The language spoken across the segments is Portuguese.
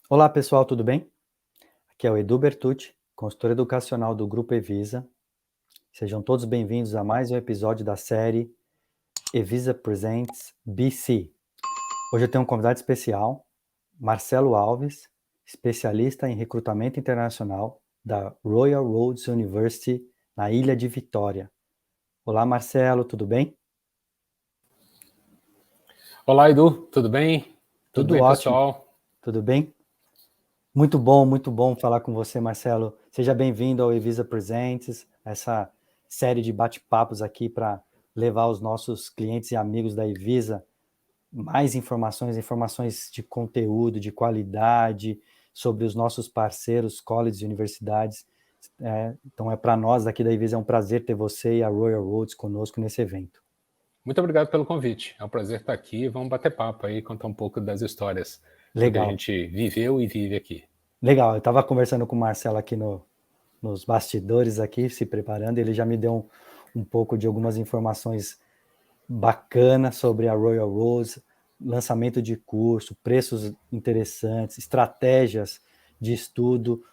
Olá pessoal, tudo bem? Aqui é o Edu Bertucci, consultor educacional do Grupo Evisa. Sejam todos bem-vindos a mais um episódio da série Evisa Presents BC. Hoje eu tenho um convidado especial, Marcelo Alves, especialista em recrutamento internacional da Royal Roads University na Ilha de Vitória. Olá Marcelo, tudo bem? Olá, Edu, tudo bem? Tudo Tudo bem, ótimo, pessoal? tudo bem? Muito bom falar com você, Marcelo. Seja bem-vindo ao Evisa Presents, essa série de bate-papos aqui para levar aos nossos clientes e amigos da Evisa mais informações de conteúdo, de qualidade, sobre os nossos parceiros, colleges e universidades. Então, para nós aqui da Evisa é um prazer ter você e a Royal Roads conosco nesse evento. Muito obrigado pelo convite. É um prazer estar aqui. Vamos bater papo aí, contar um pouco das histórias do que a Legal. gente viveu e vive aqui. Legal, eu estava conversando com o Marcelo aqui nos bastidores, aqui, se preparando, ele já me deu um pouco de algumas informações bacanas sobre a Royal Roads, lançamento de curso, preços interessantes, estratégias de estudo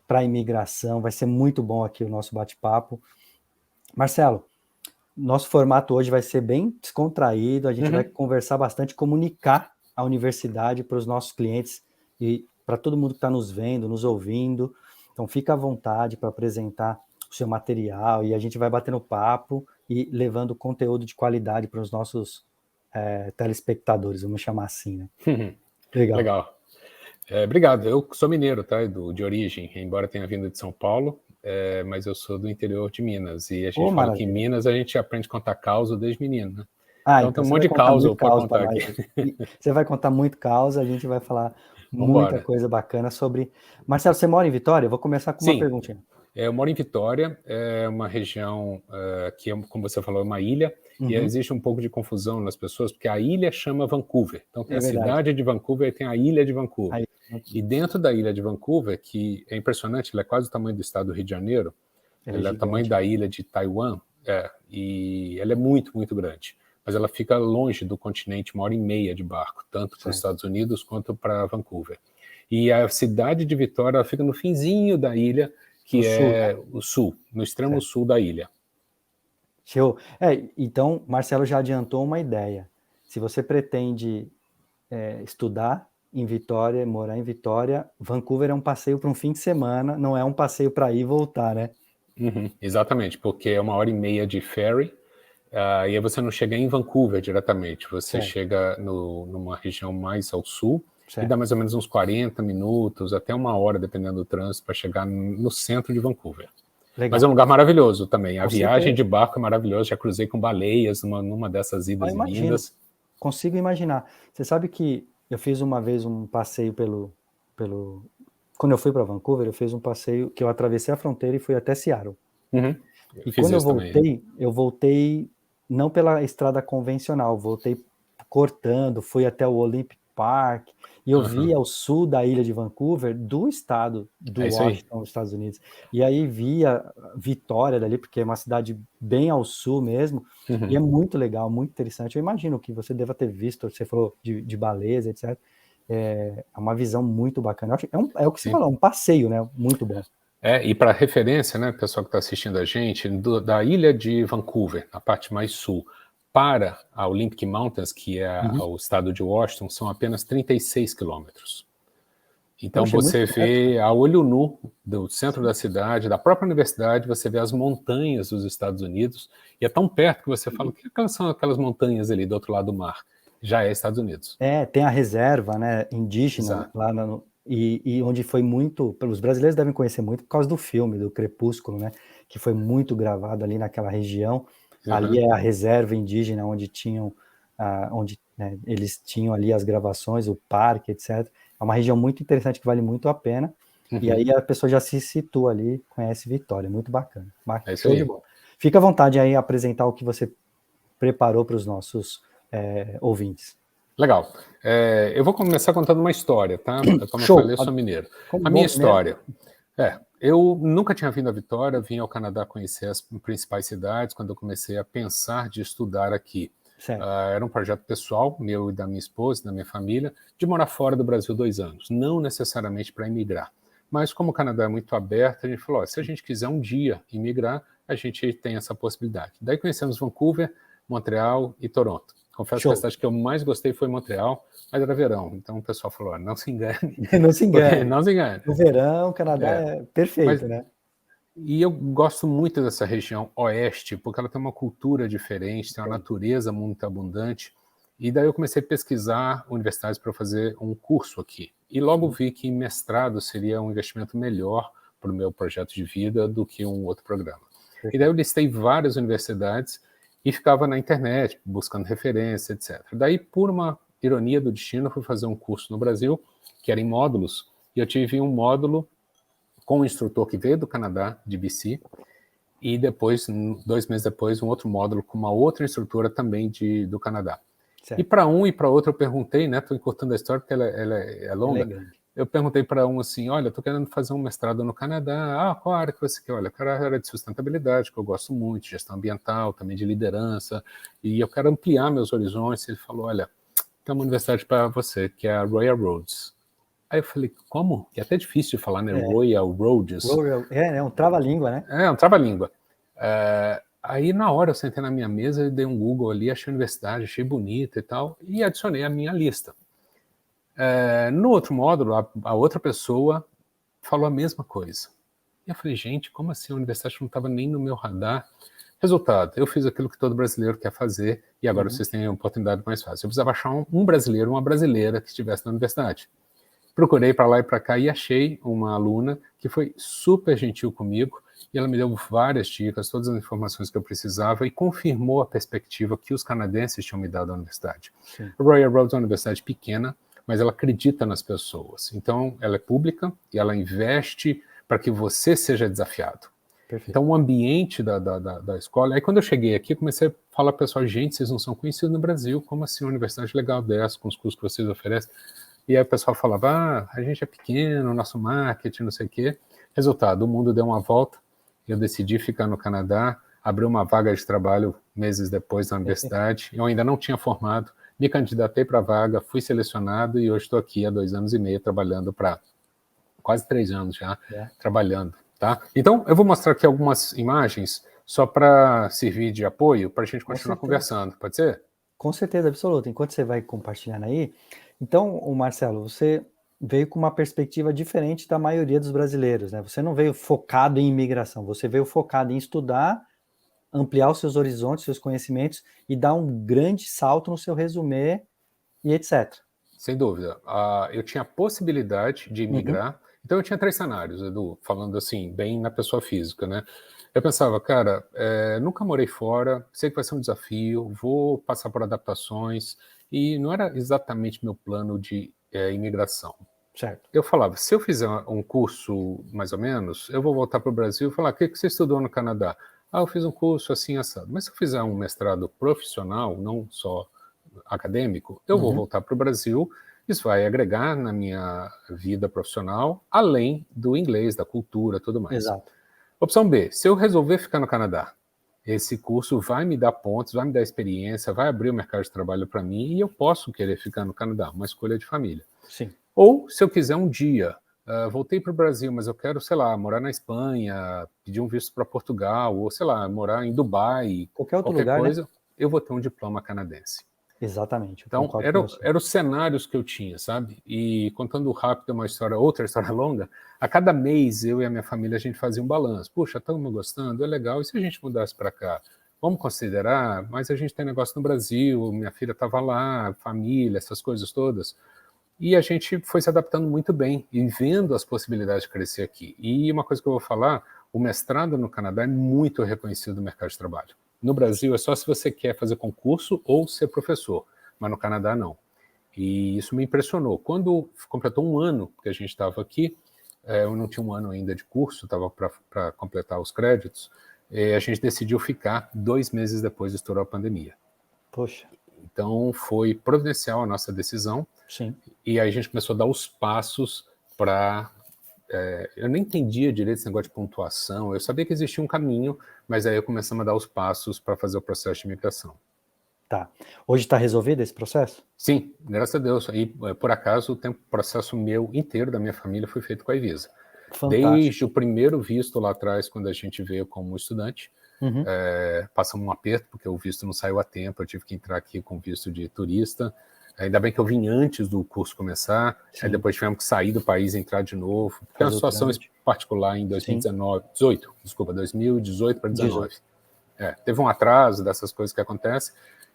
para a imigração. Vai ser muito bom aqui o nosso bate-papo. Marcelo, nosso formato hoje vai ser bem descontraído, a gente vai conversar bastante, comunicar a universidade para os nossos clientes e para todo mundo que está nos vendo, nos ouvindo. Então, fica à vontade para apresentar o seu material e a gente vai batendo papo e levando conteúdo de qualidade para os nossos telespectadores, vamos chamar assim, né? Legal. Legal. Obrigado. Eu sou mineiro, tá, Edu, de origem, embora tenha vindo de São Paulo, mas eu sou do interior de Minas. E a gente fala que em Maravilha. Minas a gente aprende a contar causa desde menino, né? Então Então tem um você monte vai de contar causa muito para caos para contar nós aqui. hoje. Você vai contar muito caos, a gente vai falar muita Vambora. coisa bacana sobre... Marcelo, você mora em Vitória? Eu vou começar com uma Sim. perguntinha. Eu moro em Vitória, é uma região que, como você falou, é uma ilha, e existe um pouco de confusão nas pessoas, porque a ilha chama Vancouver. Então tem É a verdade. cidade de Vancouver e tem a ilha de Vancouver. Aí, E dentro da ilha de Vancouver, que é impressionante, ela é quase o tamanho do estado do Rio de Janeiro, ela é ela é o tamanho gigante. da ilha de Taiwan, e ela é muito, muito grande. Mas ela fica longe do continente, 1h30 de barco, tanto para os Estados Unidos quanto para Vancouver. E a cidade de Vitória ela fica no finzinho da ilha, que No sul, é né? o sul, no extremo Certo. sul da ilha. Show. Então, Marcelo já adiantou uma ideia. Se você pretende estudar em Vitória, morar em Vitória, Vancouver é um passeio para um fim de semana, não é um passeio para ir e voltar, né? Exatamente, porque é 1h30 de ferry, e aí você não chega em Vancouver diretamente, você Certo, chega numa região mais ao sul, e dá certo. mais ou menos uns 40 minutos, até 1 hora, dependendo do trânsito, para chegar no centro de Vancouver. Mas é um Legal. lugar maravilhoso também. A Com viagem certeza. de barco é maravilhosa. Já cruzei com baleias numa dessas Eu idas e imagino. vindas. Consigo imaginar. Você sabe que eu fiz uma vez um passeio pelo... Quando eu fui para Vancouver, eu fiz um passeio que eu atravessei a fronteira e fui até Seattle. Eu E fiz quando isso também. eu voltei não pela estrada convencional, voltei cortando, fui até o Olympic Park, e eu vi ao sul da ilha de Vancouver, do estado do É isso aí. Washington, nos Estados Unidos. E aí via Vitória dali, porque é uma cidade bem ao sul mesmo, e é muito legal, muito interessante. Eu imagino que você deva ter visto, você falou de baleias, etc. É uma visão muito bacana. Eu acho, é o que você Sim. falou, um passeio, né? Muito bom. E para referência, né, pessoal que está assistindo a gente, da ilha de Vancouver, na parte mais sul, para a Olympic Mountains, que é o estado de Washington, são apenas 36 quilômetros. Então Poxa, é muito você perto, cara. vê a olho nu do centro Sim. da cidade, da própria universidade, você vê as montanhas dos Estados Unidos, e é tão perto que você fala, o que são aquelas montanhas ali do outro lado do mar? Já é Estados Unidos. Tem a reserva, né, indígena Exato. lá e onde foi muito, os brasileiros devem conhecer muito por causa do filme, do Crepúsculo, né, que foi muito gravado ali naquela região. Ali é a reserva indígena onde tinham, onde né, eles tinham ali as gravações, o parque, etc. É uma região muito interessante que vale muito a pena. E aí a pessoa já se situa ali, conhece Vitória, muito bacana. É isso Show de aí. bola. Fica à vontade aí apresentar o que você preparou para os nossos ouvintes. Legal. Eu vou começar contando uma história, tá? Como eu Show! falei, eu sou mineiro. Como A minha bom mineiro. história. Eu nunca tinha vindo a Vitória, vim ao Canadá conhecer as principais cidades quando eu comecei a pensar de estudar aqui. Era um projeto pessoal, meu e da minha esposa, da minha família, de morar fora do Brasil 2 anos, não necessariamente para imigrar. Mas como o Canadá é muito aberto, a gente falou, se a gente quiser um dia imigrar, a gente tem essa possibilidade. Daí conhecemos Vancouver, Montreal e Toronto. Confesso que a cidade que eu mais gostei foi Montreal, mas era verão, então o pessoal falou, não se engane. Não se engane. Não se engane. No verão, o Canadá é perfeito, né? E eu gosto muito dessa região oeste, porque ela tem uma cultura diferente, tem uma natureza muito abundante. E daí eu comecei a pesquisar universidades para fazer um curso aqui. E logo vi que mestrado seria um investimento melhor para o meu projeto de vida do que um outro programa. E daí eu listei várias universidades e ficava na internet, buscando referência, etc. Daí, por uma ironia do destino, eu fui fazer um curso no Brasil, que era em módulos, e eu tive um módulo com um instrutor que veio do Canadá, de BC, e depois, 2 meses depois, um outro módulo com uma outra instrutora também do Canadá. Certo. E para um e para outro eu perguntei, né? Estou encurtando a história porque ela é longa. Eu perguntei para um assim, olha, estou querendo fazer um mestrado no Canadá. Ah, qual área que você quer? Olha, eu quero a área de sustentabilidade, que eu gosto muito, gestão ambiental, também de liderança, e eu quero ampliar meus horizontes. Ele falou, olha, tem uma universidade para você, que é a Royal Roads. Aí eu falei, como? Que é até difícil de falar, né? Royal Roads. É um trava-língua, né? É um trava-língua. Aí na hora eu sentei na minha mesa e dei um Google ali, achei a universidade, achei bonita e tal, e adicionei a minha lista. No outro módulo, a outra pessoa falou a mesma coisa. E eu falei, gente, como assim a universidade não estava nem no meu radar? Resultado, eu fiz aquilo que todo brasileiro quer fazer e agora vocês têm a oportunidade mais fácil. Eu precisava achar um brasileiro, uma brasileira que estivesse na universidade. Procurei para lá e para cá e achei uma aluna que foi super gentil comigo e ela me deu várias dicas, todas as informações que eu precisava e confirmou a perspectiva que os canadenses tinham me dado à universidade. Sim. A Royal Roads é uma universidade pequena, mas ela acredita nas pessoas. Então, ela é pública e ela investe para que você seja desafiado. Perfeito. Então, o ambiente da escola... Aí, quando eu cheguei aqui, comecei a falar para o pessoal, gente, vocês não são conhecidos no Brasil, como assim uma universidade legal dessa, com os cursos que vocês oferecem? E aí o pessoal falava, a gente é pequeno, nosso marketing, não sei o quê. Resultado, o mundo deu uma volta, eu decidi ficar no Canadá, abri uma vaga de trabalho meses depois na universidade, eu ainda não tinha formado, me candidatei para a vaga, fui selecionado e hoje estou aqui há 2 anos e meio trabalhando para quase 3 anos já, trabalhando, tá? Então, eu vou mostrar aqui algumas imagens só para servir de apoio, para a gente continuar conversando, pode ser? Com certeza absoluta. Enquanto você vai compartilhando aí, então, Marcelo, você veio com uma perspectiva diferente da maioria dos brasileiros, né? Você não veio focado em imigração, você veio focado em estudar, ampliar os seus horizontes, seus conhecimentos e dar um grande salto no seu resumê e etc. Sem dúvida. Eu tinha a possibilidade de imigrar, então eu tinha 3 cenários, Edu, falando assim, bem na pessoa física, né? Eu pensava, cara, nunca morei fora, sei que vai ser um desafio, vou passar por adaptações, e não era exatamente meu plano de imigração. Certo. Eu falava, se eu fizer um curso, mais ou menos, eu vou voltar para o Brasil e falar, o que você estudou no Canadá? Ah, eu fiz um curso assim, assado. Mas se eu fizer um mestrado profissional, não só acadêmico, eu vou voltar para o Brasil, isso vai agregar na minha vida profissional, além do inglês, da cultura, tudo mais. Exato. Opção B, se eu resolver ficar no Canadá, esse curso vai me dar pontos, vai me dar experiência, vai abrir o mercado de trabalho para mim e eu posso querer ficar no Canadá, uma escolha de família. Sim. Ou, se eu quiser um dia, voltei para o Brasil, mas eu quero, sei lá, morar na Espanha, pedir um visto para Portugal, ou, sei lá, morar em Dubai, qualquer lugar, coisa, né? Eu vou ter um diploma canadense. Exatamente. Então, eram os cenários que eu tinha, sabe? E contando rápido outra história longa, a cada mês eu e a minha família a gente fazia um balanço. Puxa, estamos gostando, é legal. E se a gente mudasse para cá? Vamos considerar, mas a gente tem negócio no Brasil, minha filha estava lá, família, essas coisas todas. E a gente foi se adaptando muito bem e vendo as possibilidades de crescer aqui. E uma coisa que eu vou falar, o mestrado no Canadá é muito reconhecido no mercado de trabalho. No Brasil é só se você quer fazer concurso ou ser professor, mas no Canadá não. E isso me impressionou. Quando completou 1 ano que a gente estava aqui, eu não tinha 1 ano ainda de curso, estava para completar os créditos, a gente decidiu ficar 2 meses depois de estourar a pandemia. Poxa. Então foi providencial a nossa decisão. Sim. E aí a gente começou a dar os passos para... eu nem entendia direito esse negócio de pontuação, eu sabia que existia um caminho, mas aí eu comecei a dar os passos para fazer o processo de imigração. Tá. Hoje está resolvido esse processo? Sim, graças a Deus. Aí, por acaso, o processo meu inteiro, da minha família, foi feito com a Evisa. Fantástico. Desde o primeiro visto lá atrás, quando a gente veio como estudante, passamos um aperto, porque o visto não saiu a tempo, eu tive que entrar aqui com visto de turista. Ainda bem que eu vim antes do curso começar, aí depois tivemos que sair do país e entrar de novo, porque é uma situação particular em 2018 para 2019. Teve um atraso dessas coisas que acontecem,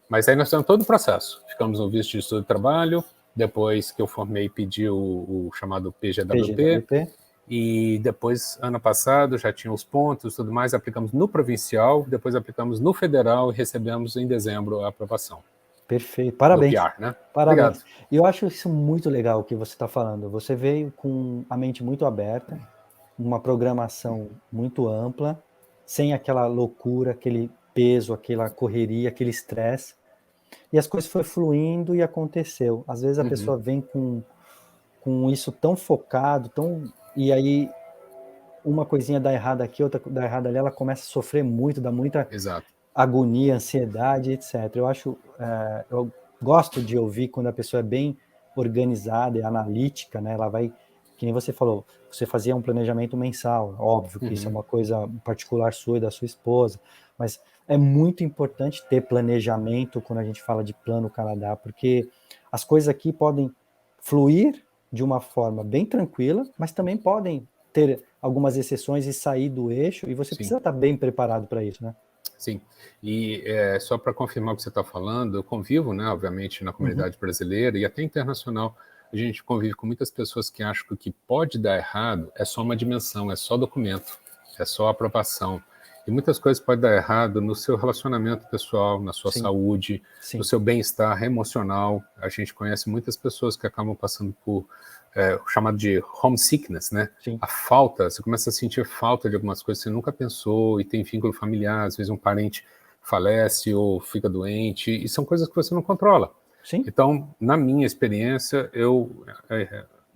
mas aí nós temos todo o processo. Ficamos no visto de estudo de trabalho, depois que eu formei, pedi o chamado PGWP, e depois, ano passado, já tinha os pontos, tudo mais, aplicamos no provincial, depois aplicamos no federal e recebemos em dezembro a aprovação. Perfeito, parabéns. Do PR, né? Parabéns. Obrigado. E eu acho isso muito legal o que você está falando. Você veio com a mente muito aberta, uma programação muito ampla, sem aquela loucura, aquele peso, aquela correria, aquele estresse. E as coisas foram fluindo e aconteceu. Às vezes a pessoa vem com isso tão focado, e aí uma coisinha dá errado aqui, outra dá errado ali, ela começa a sofrer muito, dá muita agonia, ansiedade, etc. Eu gosto de ouvir quando a pessoa é bem organizada e analítica, né? Ela vai, que nem você falou, você fazia um planejamento mensal, óbvio que isso é uma coisa particular sua e da sua esposa, mas é muito importante ter planejamento quando a gente fala de Plano Canadá, porque as coisas aqui podem fluir de uma forma bem tranquila, mas também podem ter algumas exceções e sair do eixo, e você precisa estar bem preparado para isso, né? Sim, e só para confirmar o que você está falando, eu convivo, né, obviamente, na comunidade brasileira e até internacional, a gente convive com muitas pessoas que acham que o que pode dar errado é só uma dimensão, é só documento, é só aprovação. E muitas coisas podem dar errado no seu relacionamento pessoal, na sua saúde, no seu bem-estar emocional. A gente conhece muitas pessoas que acabam passando por o chamado de homesickness, né? A falta, você começa a sentir falta de algumas coisas que você nunca pensou e tem vínculo familiar, às vezes um parente falece ou fica doente, e são coisas que você não controla. Então, na minha experiência, eu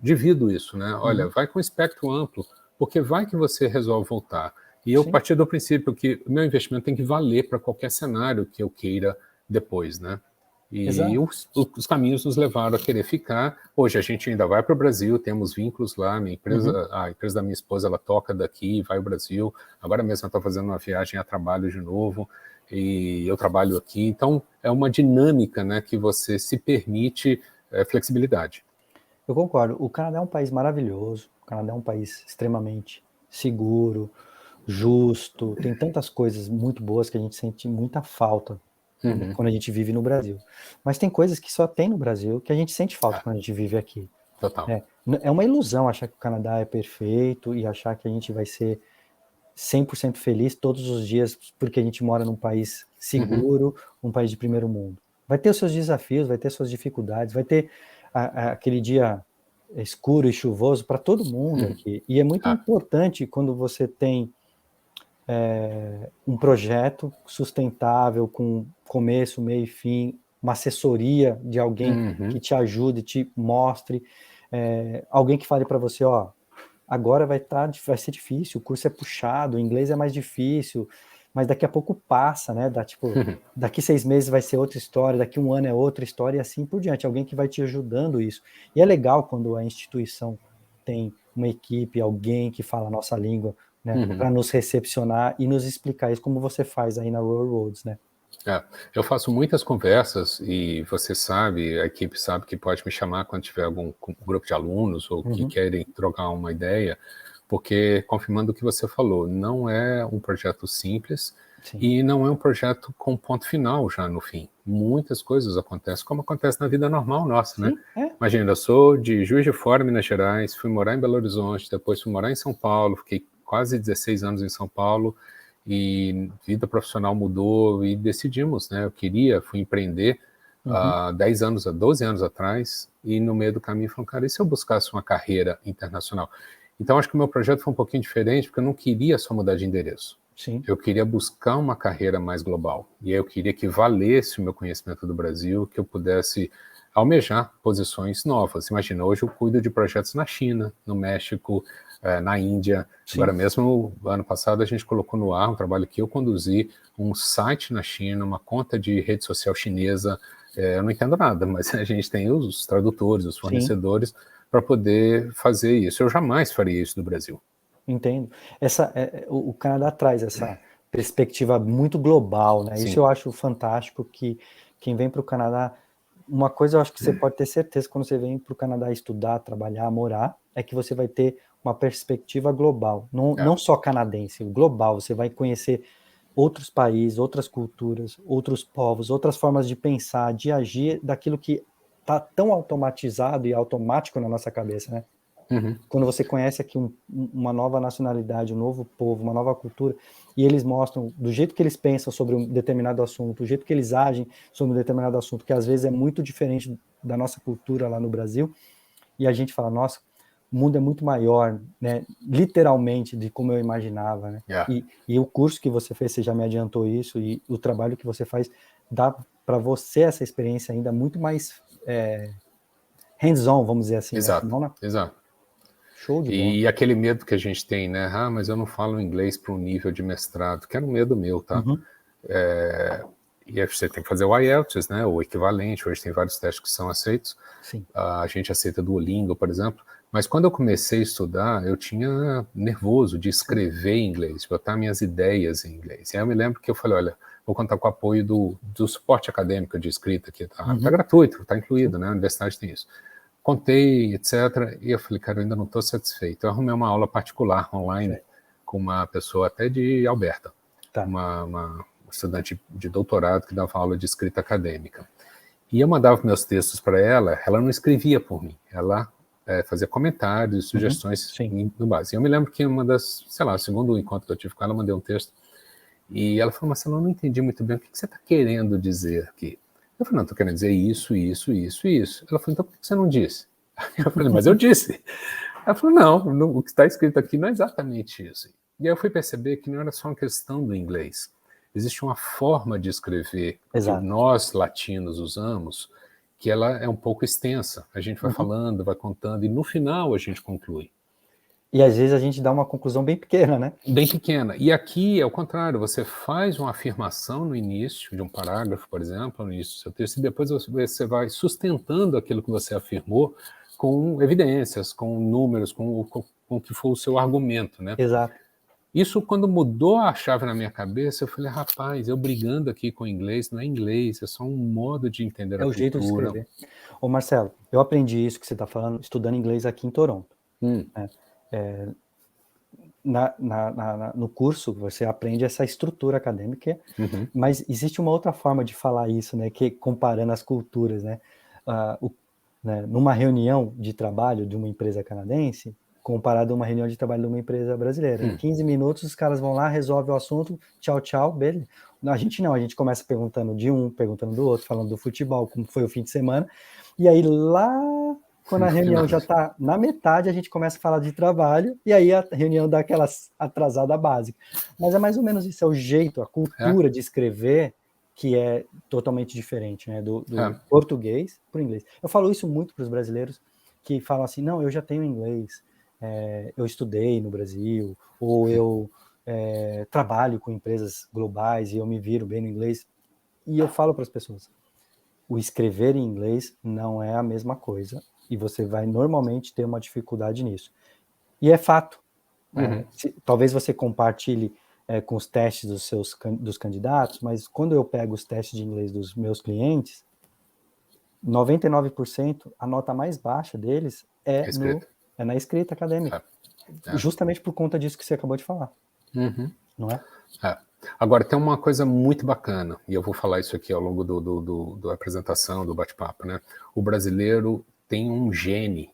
divido isso, né? Olha, vai com espectro amplo, porque vai que você resolve voltar. E eu parti do princípio que o meu investimento tem que valer para qualquer cenário que eu queira depois, né? E os caminhos nos levaram a querer ficar. Hoje a gente ainda vai para o Brasil, temos vínculos lá. Minha empresa, a empresa da minha esposa, ela toca daqui, vai ao Brasil. Agora mesmo eu estou fazendo uma viagem a trabalho de novo e eu trabalho aqui. Então é uma dinâmica, né, que você se permite flexibilidade. Eu concordo. O Canadá é um país maravilhoso. O Canadá é um país extremamente seguro, justo. Tem tantas coisas muito boas que a gente sente muita falta quando a gente vive no Brasil. Mas tem coisas que só tem no Brasil que a gente sente falta quando a gente vive aqui. Total. É uma ilusão achar que o Canadá é perfeito e achar que a gente vai ser 100% feliz todos os dias porque a gente mora num país seguro, um país de primeiro mundo. Vai ter os seus desafios, vai ter suas dificuldades, vai ter aquele dia escuro e chuvoso para todo mundo aqui. E é muito importante quando você tem um projeto sustentável, com começo, meio e fim, uma assessoria de alguém que te ajude, te mostre, alguém que fale para você, ó, agora vai ser difícil, o curso é puxado, o inglês é mais difícil, mas daqui a pouco passa, né? Daqui 6 meses vai ser outra história, daqui 1 ano é outra história, e assim por diante, alguém que vai te ajudando isso. E é legal quando a instituição tem uma equipe, alguém que fala a nossa língua, né, para nos recepcionar e nos explicar isso, como você faz aí na Royal Roads, né? Eu faço muitas conversas e você sabe, a equipe sabe que pode me chamar quando tiver algum grupo de alunos ou que querem trocar uma ideia, porque, confirmando o que você falou, não é um projeto simples e não é um projeto com ponto final já no fim. Muitas coisas acontecem, como acontece na vida normal nossa, né? Imagina, eu sou de Juiz de Fora, Minas Gerais, fui morar em Belo Horizonte, depois fui morar em São Paulo, fiquei quase 16 anos em São Paulo, e vida profissional mudou e decidimos, né? Fui empreender há 12 anos atrás, e no meio do caminho falei, cara, e se eu buscasse uma carreira internacional? Então acho que o meu projeto foi um pouquinho diferente, porque eu não queria só mudar de endereço. Eu queria buscar uma carreira mais global, e aí eu queria que valesse o meu conhecimento do Brasil, que eu pudesse almejar posições novas. Imagina, hoje eu cuido de projetos na China, no México, na Índia. Sim. Agora mesmo, ano passado, a gente colocou no ar um trabalho que eu conduzi, um site na China, uma conta de rede social chinesa. Eu não entendo nada, mas a gente tem os tradutores, os fornecedores, para poder fazer isso. Eu jamais faria isso no Brasil. Entendo. O Canadá traz essa perspectiva muito global, né? Sim. Isso eu acho fantástico, que quem vem para o Canadá... Uma coisa eu acho que você pode ter certeza quando você vem para o Canadá estudar, trabalhar, morar, é que você vai ter uma perspectiva global, não só canadense, global. Você vai conhecer outros países, outras culturas, outros povos, outras formas de pensar, de agir, daquilo que está tão automatizado e automático na nossa cabeça, né? Uhum. Quando você conhece aqui uma nova nacionalidade, um novo povo, uma nova cultura, e eles mostram do jeito que eles pensam sobre um determinado assunto, o jeito que eles agem sobre um determinado assunto, que às vezes é muito diferente da nossa cultura lá no Brasil, e a gente fala, nossa, o mundo é muito maior, né, literalmente, de como eu imaginava, né? E o curso que você fez, você já me adiantou isso, e o trabalho que você faz dá para você essa experiência ainda muito mais hands-on, vamos dizer assim. Exato, né? Exato. Show de bola. E aquele medo que a gente tem, né? Mas eu não falo inglês para um nível de mestrado, que era um medo meu, tá? Uhum. E aí você tem que fazer o IELTS, né? O equivalente, hoje tem vários testes que são aceitos. Sim. A gente aceita Duolingo, por exemplo. Mas quando eu comecei a estudar, eu tinha nervoso de escrever em inglês, de botar minhas ideias em inglês. E aí eu me lembro que eu falei, olha, vou contar com o apoio do suporte acadêmico de escrita, que tá gratuito, tá incluído, né? A universidade tem isso. Contei, etc. E eu falei, cara, eu ainda não estou satisfeito. Eu arrumei uma aula particular online com uma pessoa até de Alberta, uma estudante de doutorado que dava aula de escrita acadêmica. E eu mandava meus textos para ela, ela não escrevia por mim, ela fazia comentários, sugestões no base. E eu me lembro que uma das, sei lá, o segundo encontro que eu tive com ela, eu mandei um texto, e ela falou, Marcelo, eu não entendi muito bem o que você está querendo dizer aqui. Eu falei, não, estou querendo dizer isso, isso, isso, isso. Ela falou, então por que você não disse? Eu falei, mas eu disse. Ela falou, não, o que está escrito aqui não é exatamente isso. E aí eu fui perceber que não era só uma questão do inglês. Existe uma forma de escrever que nós, latinos, usamos, que ela é um pouco extensa. A gente vai falando, vai contando, e no final a gente conclui. E às vezes a gente dá uma conclusão bem pequena, né? Bem pequena. E aqui é o contrário, você faz uma afirmação no início de um parágrafo, por exemplo, no início do seu texto, e depois você vai sustentando aquilo que você afirmou com evidências, com números, com o que for o seu argumento, né? Exato. Isso, quando mudou a chave na minha cabeça, eu falei, rapaz, eu brigando aqui com o inglês, não é inglês, é só um modo de entender a cultura. É o jeito de escrever. Ô Marcelo, eu aprendi isso que você está falando estudando inglês aqui em Toronto. No curso você aprende essa estrutura acadêmica, mas existe uma outra forma de falar isso, né, que comparando as culturas, né? Numa reunião de trabalho de uma empresa canadense, comparado a uma reunião de trabalho de uma empresa brasileira. Em 15 minutos os caras vão lá, resolvem o assunto, tchau, tchau, beleza. A gente começa perguntando de um, perguntando do outro, falando do futebol, como foi o fim de semana, e aí lá, quando a reunião já está na metade, a gente começa a falar de trabalho, e aí a reunião dá aquela atrasada básica. Mas é mais ou menos isso, é o jeito, a cultura de escrever, que é totalmente diferente, né, do português para o inglês. Eu falo isso muito para os brasileiros que falam assim, não, eu já tenho inglês, eu estudei no Brasil, ou eu trabalho com empresas globais e eu me viro bem no inglês. E eu falo para as pessoas, o escrever em inglês não é a mesma coisa, e você vai normalmente ter uma dificuldade nisso. E é fato. Talvez você compartilhe com os testes dos candidatos, mas quando eu pego os testes de inglês dos meus clientes, 99%, a nota mais baixa deles é na escrita acadêmica. Justamente por conta disso que você acabou de falar. Não é? Agora, tem uma coisa muito bacana, e eu vou falar isso aqui ao longo da apresentação, do bate-papo, né? O brasileiro tem um gene,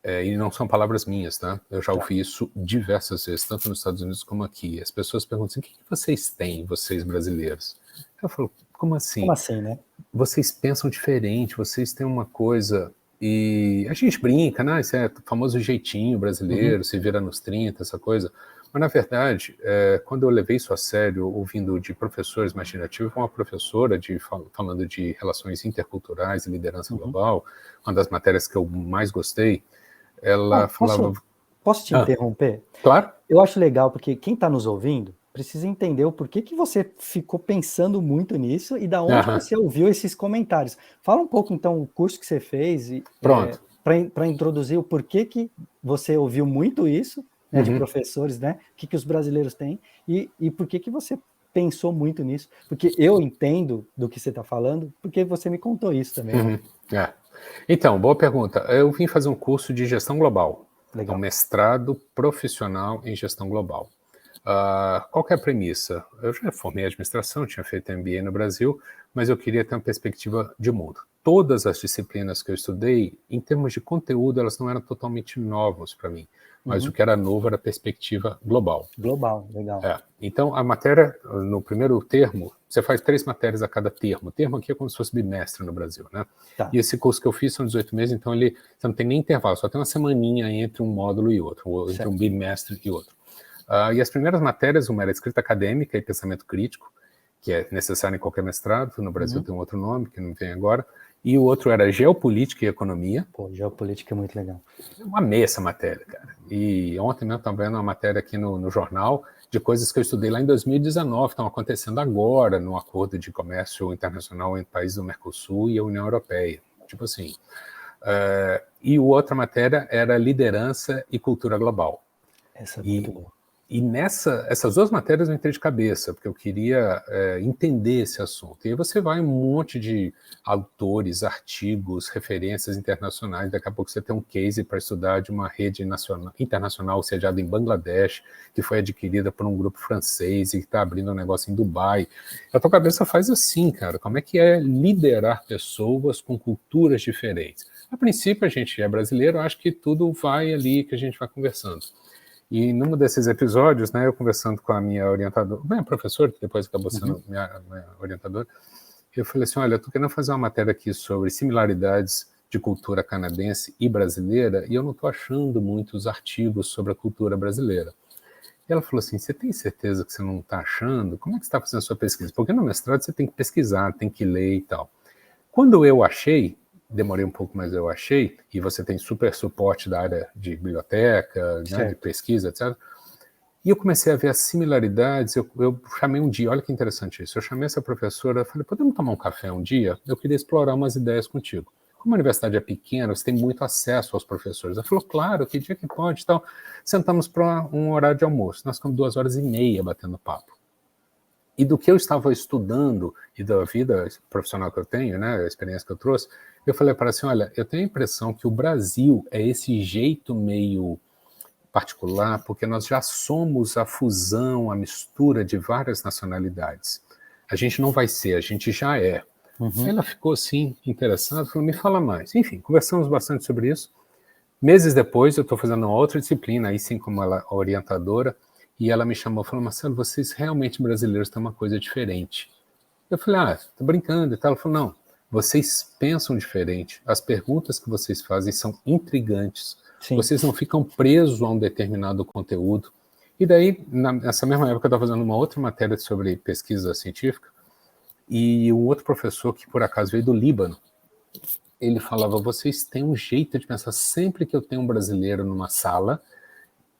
e não são palavras minhas, tá? Eu já ouvi isso diversas vezes, tanto nos Estados Unidos como aqui. As pessoas perguntam assim, o que vocês têm, vocês brasileiros? Eu falo, como assim? Como assim, né? Vocês pensam diferente, vocês têm uma coisa... E a gente brinca, né? Esse é o famoso jeitinho brasileiro, se vira nos 30, essa coisa. Mas, na verdade, quando eu levei isso a sério, ouvindo de professores, imagina, eu tive uma professora falando de relações interculturais e liderança global, uma das matérias que eu mais gostei, ela falava... Posso te interromper? Claro. Eu acho legal, porque quem está nos ouvindo precisa entender o porquê que você ficou pensando muito nisso e da onde você ouviu esses comentários. Fala um pouco, então, o curso que você fez para introduzir o porquê que você ouviu muito isso, né, de professores, né? O que os brasileiros têm e por que você pensou muito nisso. Porque eu entendo do que você está falando, porque você me contou isso também. Né? Então, boa pergunta. Eu vim fazer um curso de gestão global. Legal. Um mestrado profissional em gestão global. Qual que é a premissa? Eu já formei em administração, tinha feito MBA no Brasil, mas eu queria ter uma perspectiva de mundo. Todas as disciplinas que eu estudei, em termos de conteúdo, elas não eram totalmente novas para mim, mas o que era novo era a perspectiva global. Global, legal. Então, a matéria, no primeiro termo, você faz 3 matérias a cada termo. O termo aqui é como se fosse bimestre no Brasil, né? Tá. E esse curso que eu fiz são 18 meses, então você não tem nem intervalo, só tem uma semaninha entre um módulo e outro, entre um bimestre e outro. E as primeiras matérias, uma era escrita acadêmica e pensamento crítico, que é necessário em qualquer mestrado, no Brasil tem um outro nome, que não vem agora, e o outro era geopolítica e economia. Pô, geopolítica é muito legal. Eu amei essa matéria, cara. E ontem mesmo estava vendo uma matéria aqui no jornal de coisas que eu estudei lá em 2019, estão acontecendo agora no acordo de comércio internacional entre países do Mercosul e a União Europeia. Tipo assim. E outra matéria era liderança e cultura global. Essa é muito boa. E essas 2 matérias eu entrei de cabeça, porque eu queria entender esse assunto. E aí você vai um monte de autores, artigos, referências internacionais, daqui a pouco você tem um case para estudar de uma rede internacional sediada em Bangladesh, que foi adquirida por um grupo francês e que está abrindo um negócio em Dubai. A tua cabeça faz assim, cara, como é que é liderar pessoas com culturas diferentes? A princípio a gente é brasileiro, acho que tudo vai ali que a gente vai conversando. E num desses episódios, né, eu conversando com a minha orientadora, minha professora, que depois acabou sendo minha orientadora, eu falei assim, olha, eu estou querendo fazer uma matéria aqui sobre similaridades de cultura canadense e brasileira, e eu não estou achando muitos artigos sobre a cultura brasileira. E ela falou assim, você tem certeza que você não está achando? Como é que você está fazendo a sua pesquisa? Porque no mestrado você tem que pesquisar, tem que ler e tal. Quando eu achei, demorei um pouco, mas eu achei, e você tem super suporte da área de biblioteca, né, de pesquisa, etc. E eu comecei a ver as similaridades, eu chamei um dia, olha que interessante isso, eu chamei essa professora, falei, podemos tomar um café um dia? Eu queria explorar umas ideias contigo. Como a universidade é pequena, você tem muito acesso aos professores. Ela falou, claro, que dia que pode e tal. Sentamos para um horário de almoço, nós ficamos 2h30 batendo papo. E do que eu estava estudando e da vida profissional que eu tenho, né, a experiência que eu trouxe, eu falei para ela assim, olha, eu tenho a impressão que o Brasil é esse jeito meio particular, porque nós já somos a fusão, a mistura de várias nacionalidades. A gente não vai ser, a gente já é. Aí ela ficou assim, interessada, falou, me fala mais. Enfim, conversamos bastante sobre isso. Meses depois, eu estou fazendo uma outra disciplina, aí sim como ela orientadora, e ela me chamou e falou, Marcelo, vocês realmente brasileiros têm uma coisa diferente. Eu falei, tô brincando e tal. Ela falou, não, vocês pensam diferente, as perguntas que vocês fazem são intrigantes, vocês não ficam presos a um determinado conteúdo. E daí, nessa mesma época, eu estava fazendo uma outra matéria sobre pesquisa científica, e um outro professor que por acaso veio do Líbano, ele falava, vocês têm um jeito de pensar, sempre que eu tenho um brasileiro numa sala,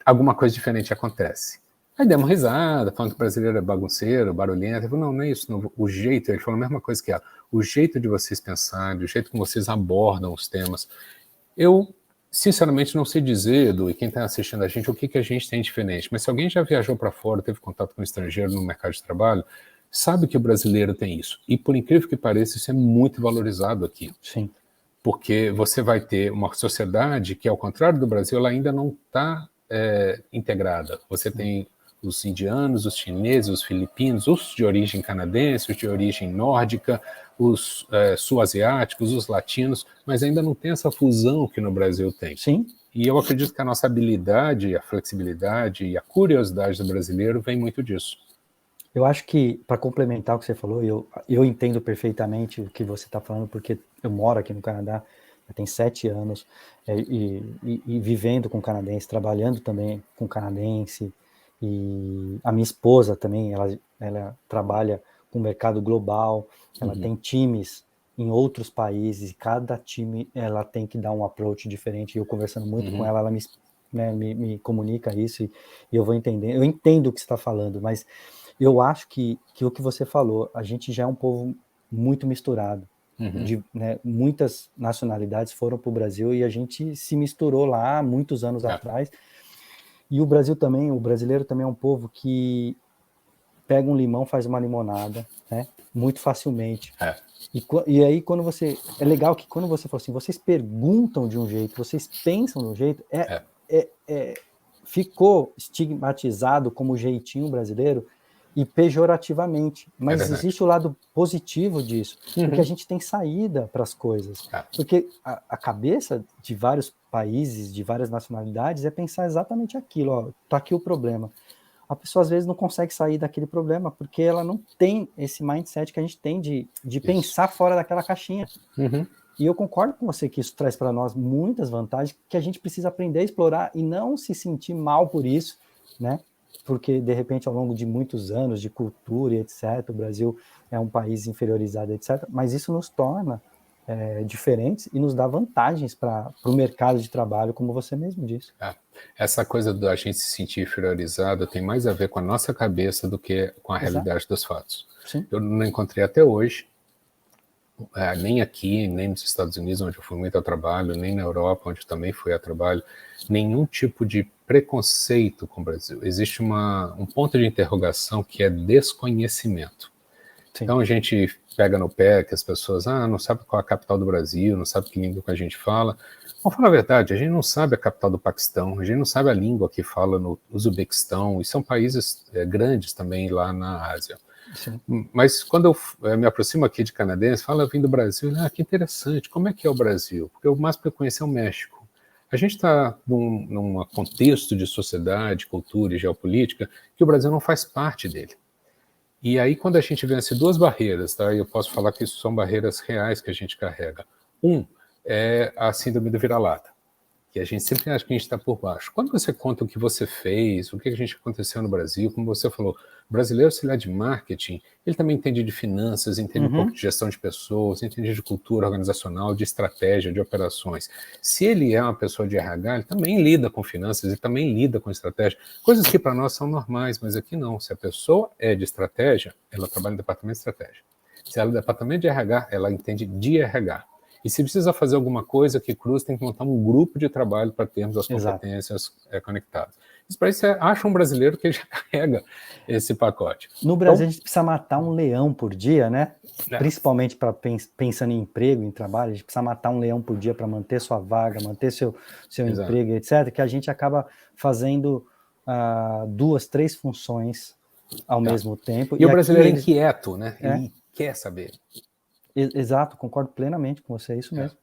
alguma coisa diferente acontece. Aí deu uma risada, falando que o brasileiro é bagunceiro, barulhento. Ele falou, não é isso, não. O jeito, ele falou a mesma coisa que ela, o jeito de vocês pensarem, o jeito como vocês abordam os temas. Eu, sinceramente, não sei dizer, Edu, e quem está assistindo a gente, o que a gente tem diferente, mas se alguém já viajou para fora, teve contato com um estrangeiro no mercado de trabalho, sabe que o brasileiro tem isso. E por incrível que pareça, isso é muito valorizado aqui. Sim. Porque você vai ter uma sociedade que, ao contrário do Brasil, ela ainda não está integrada. Você tem os indianos, os chineses, os filipinos, os de origem canadense, os de origem nórdica, os sul-asiáticos, os latinos, mas ainda não tem essa fusão que no Brasil tem. Sim. E eu acredito que a nossa habilidade, a flexibilidade e a curiosidade do brasileiro vem muito disso. Eu acho que, para complementar o que você falou, eu entendo perfeitamente o que você está falando, porque eu moro aqui no Canadá, já tem 7 anos, e vivendo com canadense, trabalhando também com canadense, E a minha esposa também, ela trabalha com o mercado global, ela tem times em outros países, e cada time ela tem que dar um approach diferente. E eu conversando muito com ela, ela me comunica isso, e eu vou entender. Eu entendo o que você está falando, mas eu acho que o que você falou, a gente já é um povo muito misturado. Muitas nacionalidades foram para o Brasil e a gente se misturou lá muitos anos atrás. E o brasileiro também é um povo que pega um limão, faz uma limonada, né? Muito facilmente. E aí, é legal que quando você fala assim, vocês perguntam de um jeito, vocês pensam de um jeito, ficou estigmatizado como jeitinho brasileiro e pejorativamente. Mas existe o lado positivo disso, porque a gente tem saída para as coisas. Porque a cabeça de vários países, de várias nacionalidades, é pensar exatamente aquilo. Ó, tá aqui o problema. A pessoa às vezes não consegue sair daquele problema porque ela não tem esse mindset que a gente tem de pensar fora daquela caixinha. E eu concordo com você que isso traz para nós muitas vantagens que a gente precisa aprender a explorar e não se sentir mal por isso, né? Porque, de repente, ao longo de muitos anos de cultura e etc., o Brasil é um país inferiorizado, etc., mas isso nos torna diferentes e nos dá vantagens para o mercado de trabalho, como você mesmo disse. Essa coisa da gente se sentir inferiorizado tem mais a ver com a nossa cabeça do que com a realidade dos fatos. Sim. Eu não encontrei até hoje, nem aqui, nem nos Estados Unidos, onde eu fui muito a trabalho, nem na Europa, onde eu também fui a trabalho, nenhum tipo de preconceito com o Brasil. Existe um ponto de interrogação que é desconhecimento. Sim. Então a gente pega no pé que as pessoas não sabe qual é a capital do Brasil, não sabe que língua que a gente fala. Vamos falar a verdade, a gente não sabe a capital do Paquistão, a gente não sabe a língua que fala no Uzbequistão, e são países grandes também lá na Ásia. Sim. Mas quando eu me aproximo aqui de canadense, fala, eu vim do Brasil, que interessante, como é que é o Brasil? Porque o máximo que eu conheci é o México. A gente está num contexto de sociedade, cultura e geopolítica que o Brasil não faz parte dele. E aí, quando a gente vence duas barreiras, tá? Eu posso falar que isso são barreiras reais que a gente carrega. É a síndrome do vira-lata, que a gente sempre acha que a gente está por baixo. Quando você conta o que você fez, o que a gente aconteceu no Brasil, como você falou, o brasileiro, se ele é de marketing, ele também entende de finanças, entende um pouco de gestão de pessoas, entende de cultura organizacional, de estratégia, de operações. Se ele é uma pessoa de RH, ele também lida com finanças, ele também lida com estratégia, coisas que para nós são normais, mas aqui não. Se a pessoa é de estratégia, ela trabalha no departamento de estratégia. Se ela é do departamento de RH, ela entende de RH. E se precisa fazer alguma coisa que cruza, tem que montar um grupo de trabalho para termos as competências conectadas. Isso para isso você acha um brasileiro que já carrega esse pacote. No Brasil, a gente precisa matar um leão por dia, né? Principalmente para pensando em emprego, em trabalho, a gente precisa matar um leão por dia para manter sua vaga, manter seu emprego, etc., que a gente acaba fazendo 2, 3 funções ao mesmo tempo. E o brasileiro é inquieto, né? Ele quer saber. Exato, concordo plenamente com você, é isso mesmo.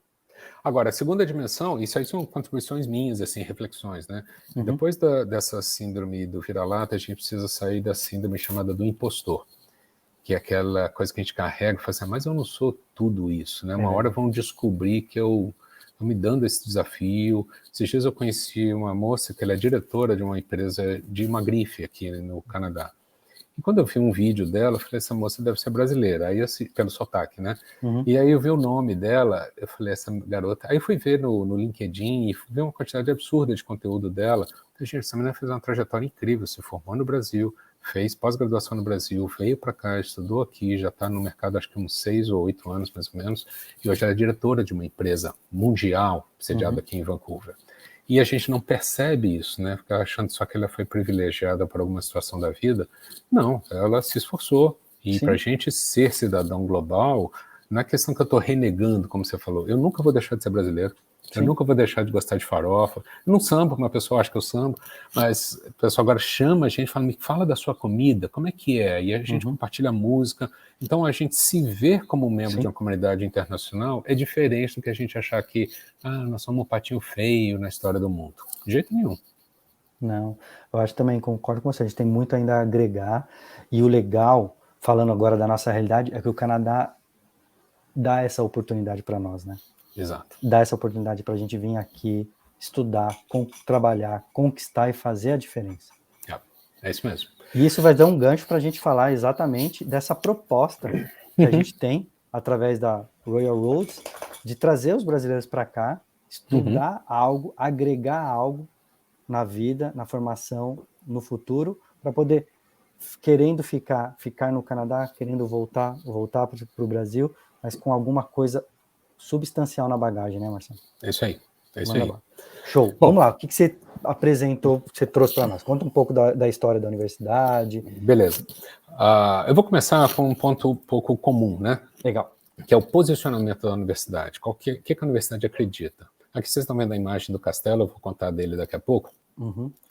Agora, a segunda dimensão, isso aí são contribuições minhas, assim, reflexões, né? Depois dessa síndrome do vira-lata, a gente precisa sair da síndrome chamada do impostor, que é aquela coisa que a gente carrega e fala assim, mas eu não sou tudo isso, né? Uma hora vão descobrir que eu estou me dando esse desafio. Esses dias eu conheci uma moça que ela é diretora de uma empresa de uma grife aqui no Canadá. E quando eu vi um vídeo dela, eu falei, essa moça deve ser brasileira, aí pelo sotaque, né? E aí eu vi o nome dela, eu falei, essa garota... Aí eu fui ver no LinkedIn e vi uma quantidade absurda de conteúdo dela. Gente, essa menina fez uma trajetória incrível, se formou no Brasil, fez pós-graduação no Brasil, veio para cá, estudou aqui, já está no mercado acho que uns 6 ou 8 anos, mais ou menos, e hoje ela é diretora de uma empresa mundial, sediada aqui em Vancouver. E a gente não percebe isso, né? Fica achando só que ela foi privilegiada por alguma situação da vida. Não, ela se esforçou. E para a gente ser cidadão global, não é questão que eu estou renegando, como você falou. Eu nunca vou deixar de ser brasileiro. Eu nunca vou deixar de gostar de farofa. Eu não sambo, uma pessoa acha que eu sambo, mas o pessoal agora chama a gente, fala, me fala da sua comida, como é que é? E a gente compartilha música. Então, a gente se ver como membro de uma comunidade internacional é diferente do que a gente achar que nós somos um patinho feio na história do mundo. De jeito nenhum. Não, eu acho também, concordo com você, a gente tem muito ainda a agregar, e o legal, falando agora da nossa realidade, é que o Canadá dá essa oportunidade para nós, né? Exato. Dá essa oportunidade para a gente vir aqui, estudar, trabalhar, conquistar e fazer a diferença. É isso mesmo. E isso vai dar um gancho para a gente falar exatamente dessa proposta que a gente tem, através da Royal Roads, de trazer os brasileiros para cá, estudar algo, agregar algo na vida, na formação, no futuro, para poder, querendo ficar no Canadá, querendo voltar para o Brasil, mas com alguma coisa substancial na bagagem, né, Marcelo? É isso aí. É isso aí. Show. Bom, vamos lá. O que você apresentou, que você trouxe para nós? Conta um pouco da história da universidade. Beleza. Eu vou começar com um ponto um pouco comum, né? Legal. Que é o posicionamento da universidade. O que a universidade acredita? Aqui vocês estão vendo a imagem do castelo, eu vou contar dele daqui a pouco.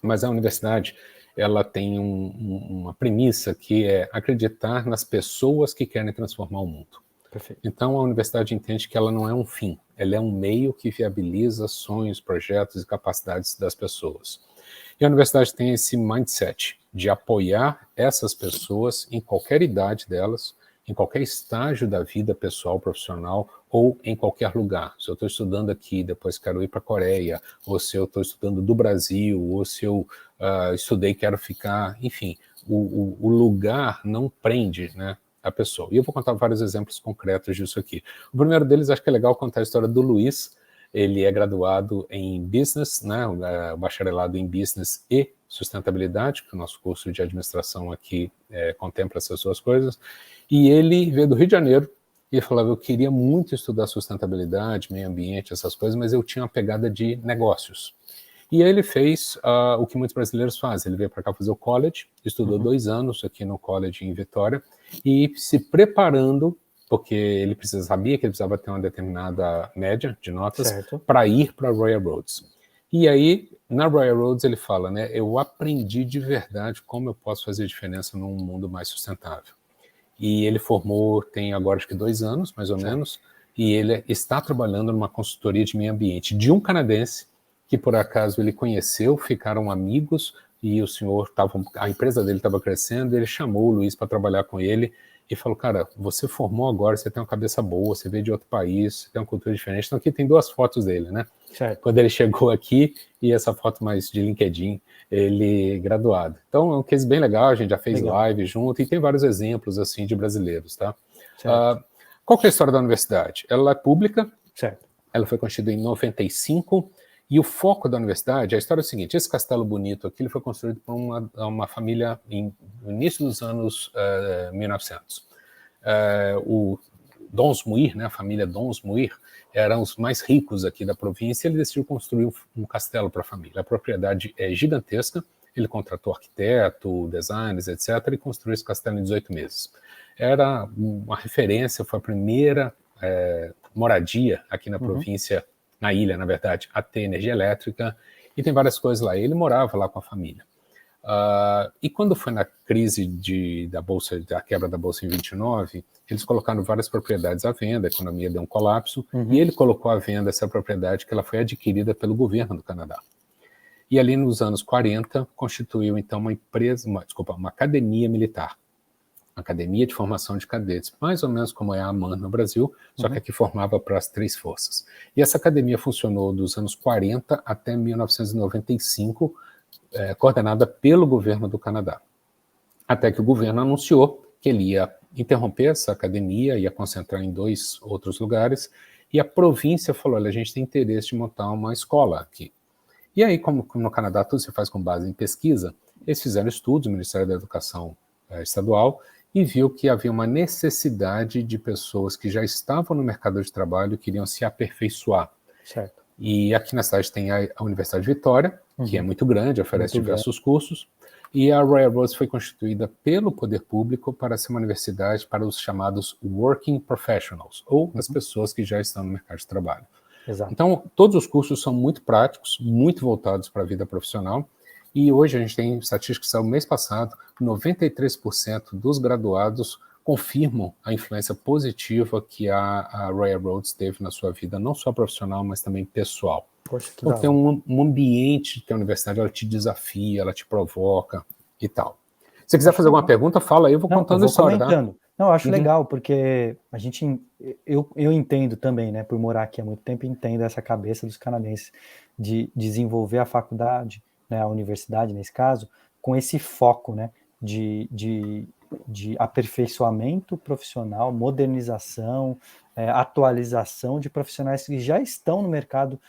Mas a universidade, ela tem uma premissa que é acreditar nas pessoas que querem transformar o mundo. Perfeito. Então a universidade entende que ela não é um fim, ela é um meio que viabiliza sonhos, projetos e capacidades das pessoas. E a universidade tem esse mindset de apoiar essas pessoas em qualquer idade delas, em qualquer estágio da vida pessoal, profissional, ou em qualquer lugar. Se eu estou estudando aqui, depois quero ir para a Coreia, ou se eu estou estudando do Brasil, ou se eu estudei e quero ficar, enfim, o lugar não prende, né, a pessoa. E eu vou contar vários exemplos concretos disso aqui. O primeiro deles, acho que é legal contar a história do Luiz. Ele é graduado em Business, né, o bacharelado em Business e Sustentabilidade, que o nosso curso de administração aqui contempla essas duas coisas. E ele veio do Rio de Janeiro e falava, eu queria muito estudar sustentabilidade, meio ambiente, essas coisas, mas eu tinha uma pegada de negócios. E aí ele fez o que muitos brasileiros fazem. Ele veio para cá fazer o college, estudou 2 anos aqui no college em Vitória, e se preparando, porque ele sabia que ele precisava ter uma determinada média de notas para ir para a Royal Roads. E aí, na Royal Roads, ele fala, né, eu aprendi de verdade como eu posso fazer diferença num mundo mais sustentável. E ele formou, tem agora acho que 2 anos, mais ou menos, e ele está trabalhando numa consultoria de meio ambiente de um canadense, que por acaso ele conheceu, ficaram amigos, e o senhor a empresa dele estava crescendo, ele chamou o Luiz para trabalhar com ele, e falou, cara, você formou agora, você tem uma cabeça boa, você veio de outro país, você tem uma cultura diferente. Então aqui tem 2 fotos dele, né? Certo. Quando ele chegou aqui, e essa foto mais de LinkedIn, ele graduado. Então é um case bem legal, a gente já fez live junto, e tem vários exemplos assim de brasileiros, tá? Qual que é a história da universidade? Ela é pública, ela foi constituída em 95, e o foco da universidade, a história é o seguinte, esse castelo bonito aqui, ele foi construído por uma família no início dos anos 1900. O Dons Muir, né, a família Dons Muir, eram os mais ricos aqui da província, e ele decidiu construir um castelo para a família. A propriedade é gigantesca, ele contratou arquiteto, designers, etc., e construiu esse castelo em 18 meses. Era uma referência, foi a primeira moradia aqui na província, na ilha, na verdade, a ter energia elétrica, e tem várias coisas lá. Ele morava lá com a família. E quando foi na crise da quebra da Bolsa em 29, eles colocaram várias propriedades à venda, a economia deu um colapso, e ele colocou à venda essa propriedade que ela foi adquirida pelo governo do Canadá. E ali nos anos 40, constituiu então uma academia militar, Academia de Formação de Cadetes, mais ou menos como é a AMAN no Brasil, só que aqui formava para as 3 forças. E essa academia funcionou dos anos 40 até 1995, coordenada pelo governo do Canadá. Até que o governo anunciou que ele ia interromper essa academia, ia concentrar em 2 outros lugares, e a província falou, olha, a gente tem interesse de montar uma escola aqui. E aí, como no Canadá tudo se faz com base em pesquisa, eles fizeram estudos, o Ministério da Educação Estadual, e viu que havia uma necessidade de pessoas que já estavam no mercado de trabalho e queriam se aperfeiçoar. Certo. E aqui na cidade tem a Universidade de Vitória, que é muito grande, oferece diversos cursos, e a Royal Roads foi constituída pelo poder público para ser uma universidade para os chamados working professionals, ou as pessoas que já estão no mercado de trabalho. Exato. Então, todos os cursos são muito práticos, muito voltados para a vida profissional, e hoje a gente tem estatísticas que saiu mês passado, 93% dos graduados confirmam a influência positiva que a Royal Roads teve na sua vida, não só profissional, mas também pessoal. Poxa, que então tem um ambiente que a universidade ela te desafia, ela te provoca e tal. Se você quiser fazer alguma pergunta, fala aí, eu vou contando a história. Comentando. Tá? Não, eu acho legal, porque a gente, eu entendo também, né, por morar aqui há muito tempo, entendo essa cabeça dos canadenses de desenvolver a faculdade, né, a universidade nesse caso, com esse foco, né, de aperfeiçoamento profissional, modernização, atualização de profissionais que já estão no mercado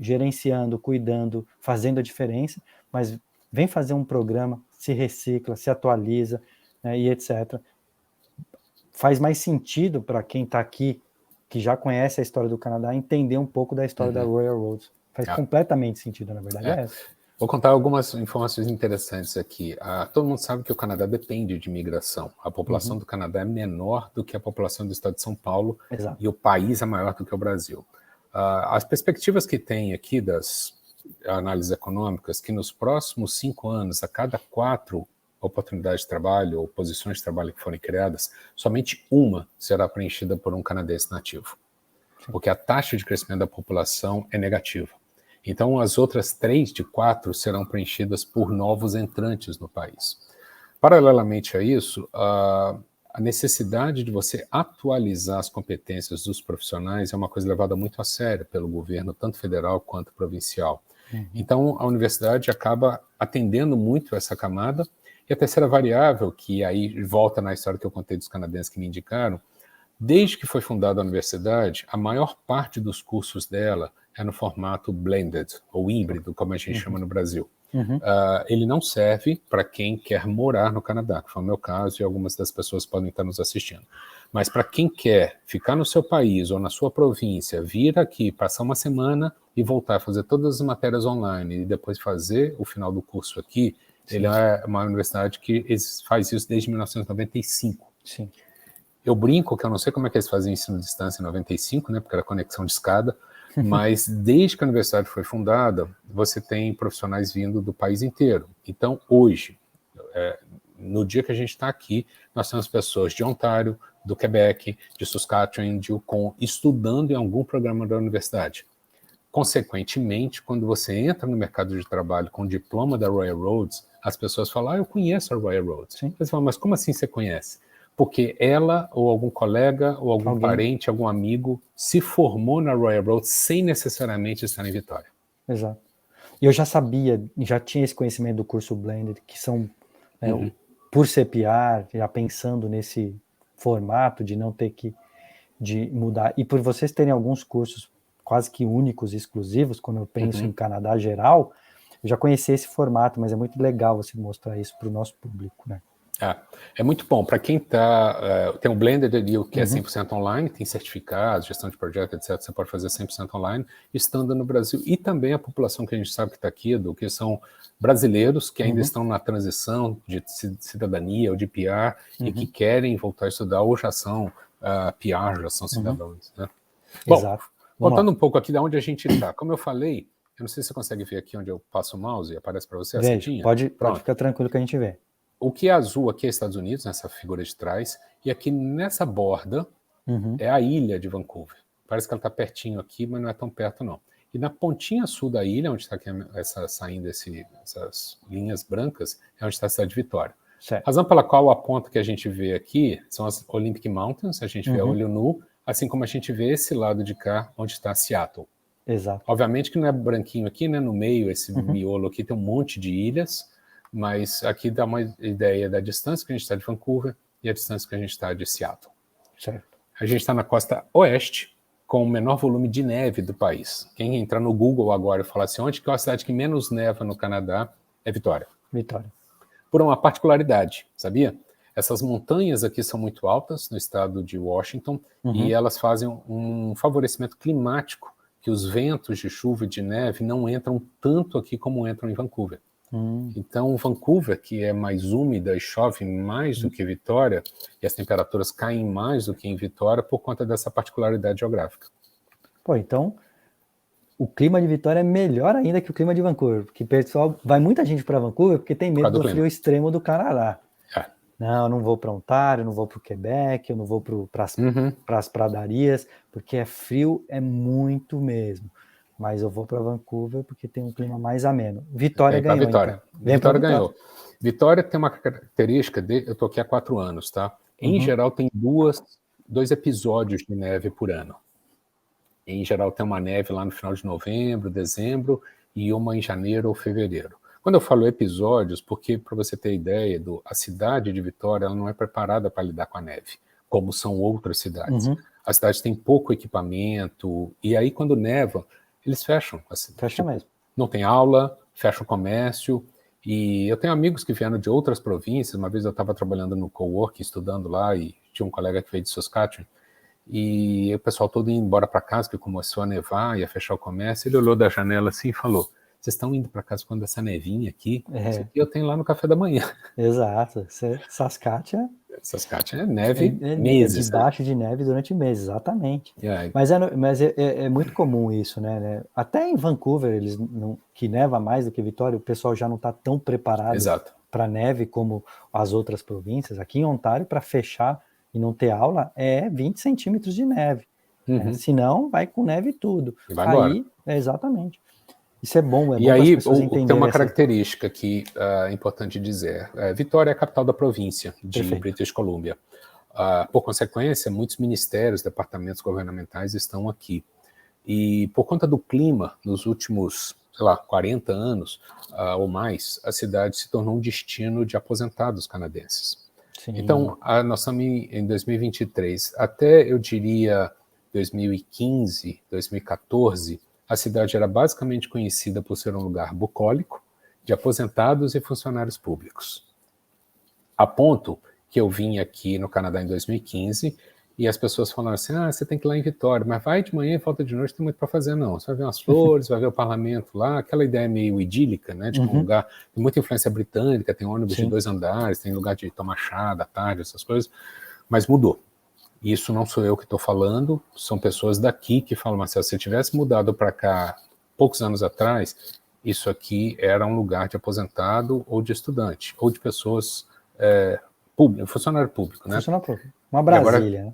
gerenciando, cuidando, fazendo a diferença, mas vem fazer um programa, se recicla, se atualiza, né, e etc. Faz mais sentido para quem está aqui, que já conhece a história do Canadá, entender um pouco da história da Royal Roads. Faz completamente sentido, na verdade, é essa. Vou contar algumas informações interessantes aqui. Todo mundo sabe que o Canadá depende de imigração. A população do Canadá é menor do que a população do estado de São Paulo. Exato. E o país é maior do que o Brasil. As perspectivas que tem aqui das análises econômicas, que nos próximos 5 anos, a cada 4 oportunidades de trabalho ou posições de trabalho que forem criadas, somente uma será preenchida por um canadense nativo. Porque a taxa de crescimento da população é negativa. Então, as outras 3 de 4 serão preenchidas por novos entrantes no país. Paralelamente a isso, a necessidade de você atualizar as competências dos profissionais é uma coisa levada muito a sério pelo governo, tanto federal quanto provincial. Então, a universidade acaba atendendo muito essa camada. E a terceira variável, que aí volta na história que eu contei dos canadenses que me indicaram, desde que foi fundada a universidade, a maior parte dos cursos dela é no formato blended, ou híbrido, como a gente chama no Brasil. Ele não serve para quem quer morar no Canadá, que foi o meu caso e algumas das pessoas podem estar nos assistindo. Mas para quem quer ficar no seu país ou na sua província, vir aqui, passar uma semana e voltar a fazer todas as matérias online e depois fazer o final do curso aqui, ele é uma universidade que faz isso desde 1995. Sim. Eu brinco que eu não sei como é que eles faziam ensino de distância em 95, né, porque era conexão de escada, mas desde que a universidade foi fundada, você tem profissionais vindo do país inteiro. Então, hoje, no dia que a gente está aqui, nós temos pessoas de Ontário, do Quebec, de Saskatchewan, de Yukon, estudando em algum programa da universidade. Consequentemente, quando você entra no mercado de trabalho com o diploma da Royal Roads, as pessoas falam, eu conheço a Royal Roads. Você fala, mas como assim você conhece? Porque ela, ou algum colega, ou algum parente, algum amigo, se formou na Royal Roads sem necessariamente estar em Vitória. Exato. E eu já sabia, já tinha esse conhecimento do curso Blended, que são, por ser PR, já pensando nesse formato de não ter de mudar. E por vocês terem alguns cursos quase que únicos, exclusivos, quando eu penso em Canadá geral, eu já conheci esse formato, mas é muito legal você mostrar isso para o nosso público, né? É muito bom. Para quem tem um Blended ali, que é 100% online, tem certificados, gestão de projeto, etc. Você pode fazer 100% online, estando no Brasil. E também a população que a gente sabe que está aqui, que são brasileiros que ainda estão na transição de cidadania ou de PR e que querem voltar a estudar ou já são PR, já são cidadãos. Né? Exato. Bom, voltando um pouco aqui de onde a gente está. Como eu falei, eu não sei se você consegue ver aqui onde eu passo o mouse e aparece para você a setinha. Pode ficar tranquilo que a gente vê. O que é azul aqui é Estados Unidos, nessa figura de trás, e aqui nessa borda é a ilha de Vancouver. Parece que ela está pertinho aqui, mas não é tão perto não. E na pontinha sul da ilha, onde está saindo essas linhas brancas, é onde está a cidade de Vitória. Certo. A razão pela qual a ponta que a gente vê aqui são as Olympic Mountains, a gente vê a olho nu, assim como a gente vê esse lado de cá, onde está Seattle. Exato. Obviamente que não é branquinho aqui, né? No meio, esse miolo aqui tem um monte de ilhas, mas aqui dá uma ideia da distância que a gente está de Vancouver e a distância que a gente está de Seattle. Certo. A gente está na costa oeste, com o menor volume de neve do país. Quem entrar no Google agora e falar assim, onde que é a cidade que menos neva no Canadá, é Vitória. Vitória. Por uma particularidade, sabia? Essas montanhas aqui são muito altas, no estado de Washington, e elas fazem um favorecimento climático, que os ventos de chuva e de neve não entram tanto aqui como entram em Vancouver. Então, Vancouver, que é mais úmida e chove mais do que Vitória, e as temperaturas caem mais do que em Vitória por conta dessa particularidade geográfica. Pô, então, o clima de Vitória é melhor ainda que o clima de Vancouver, porque pessoal, vai muita gente para Vancouver porque tem medo do frio extremo do Canadá. Não, eu não vou para Ontário, eu não vou para o Quebec, eu não vou para as pradarias, porque é frio, é muito mesmo. Mas eu vou para Vancouver porque tem um clima mais ameno. Vitória ganhou, Vitória. Então. Vitória ganhou. Vitória tem uma característica eu estou aqui há 4 anos, tá? Em geral tem 2 episódios de neve por ano. Em geral tem uma neve lá no final de novembro, dezembro, e uma em janeiro ou fevereiro. Quando eu falo episódios, porque para você ter ideia, a cidade de Vitória ela não é preparada para lidar com a neve, como são outras cidades. A cidade tem pouco equipamento, e aí quando neva, eles fecham. Fecha mesmo. Não tem aula, fecha o comércio, e eu tenho amigos que vieram de outras províncias. Uma vez eu estava trabalhando no coworking, estudando lá, e tinha um colega que veio de Saskatchewan, e o pessoal todo ia embora para casa, que começou a nevar, ia fechar o comércio. Ele olhou da janela assim e falou: vocês estão indo para casa quando essa nevinha aqui? Isso aqui eu tenho lá no café da manhã. Exato. Saskatchewan Saskatchewan é neve meses. Debaixo de neve durante meses, exatamente. Yeah. Mas é muito comum isso, né? Até em Vancouver, que neva mais do que Vitória, o pessoal já não está tão preparado para neve como as outras províncias. Aqui em Ontário, para fechar e não ter aula, é 20 centímetros de neve. Senão, vai com neve e tudo. E vai embora. Exatamente. Isso é bom, e bom aí, para as pessoas entenderem. Tem uma característica que é importante dizer. Vitória é a capital da província de British Columbia. Por consequência, muitos ministérios, departamentos governamentais estão aqui. E por conta do clima, nos últimos, 40 anos ou mais, a cidade se tornou um destino de aposentados canadenses. Sim. Então, nós estamos em 2023. Até, eu diria, 2015, 2014, a cidade era basicamente conhecida por ser um lugar bucólico, de aposentados e funcionários públicos. A ponto que eu vim aqui no Canadá em 2015 e as pessoas falaram assim: você tem que ir lá em Vitória, mas vai de manhã e volta de noite, não tem muito para fazer não. Você vai ver umas flores, vai ver o parlamento lá, aquela ideia meio idílica, né, de um lugar de muita influência britânica, tem ônibus de 2 andares, tem lugar de tomar chá da tarde, essas coisas, mas mudou. Isso não sou eu que estou falando, são pessoas daqui que falam: Marcelo, se eu tivesse mudado para cá poucos anos atrás, isso aqui era um lugar de aposentado ou de estudante, ou de pessoas funcionário público, né? Funcionário público. Uma Brasília,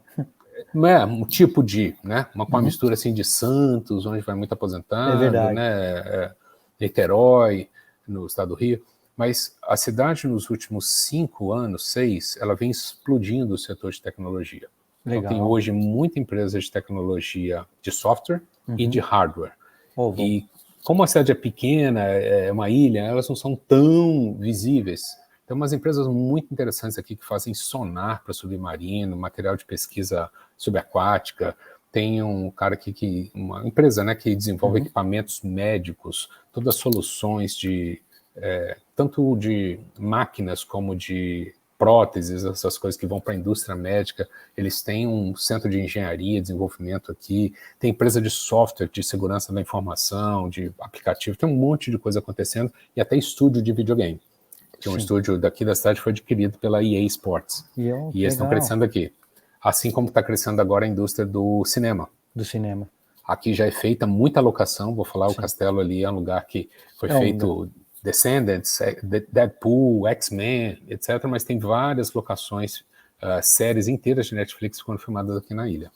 né? Um tipo de, né? Uma mistura assim de Santos, onde vai muito aposentado, né? Niterói, no estado do Rio. Mas a cidade, nos últimos 5 anos, 6, ela vem explodindo o setor de tecnologia. Então, tem hoje muita empresa de tecnologia de software e de hardware. E como a cidade é pequena, é uma ilha, elas não são tão visíveis. Tem umas empresas muito interessantes aqui que fazem sonar para submarino, material de pesquisa subaquática. Tem um cara aqui, uma empresa, né, que desenvolve equipamentos médicos, todas as soluções tanto de máquinas como de próteses, essas coisas que vão para a indústria médica. Eles têm um centro de engenharia, desenvolvimento aqui, tem empresa de software, de segurança da informação, de aplicativo, tem um monte de coisa acontecendo, e até estúdio de videogame. Tinha um estúdio daqui da cidade, foi adquirido pela EA Sports, e eles estão crescendo aqui. Assim como está crescendo agora a indústria do cinema. Aqui já é feita muita locação, vou falar, o castelo ali é um lugar que foi feito... Descendants, Deadpool, X-Men, etc., mas tem várias locações, séries inteiras de Netflix que foram filmadas aqui na ilha.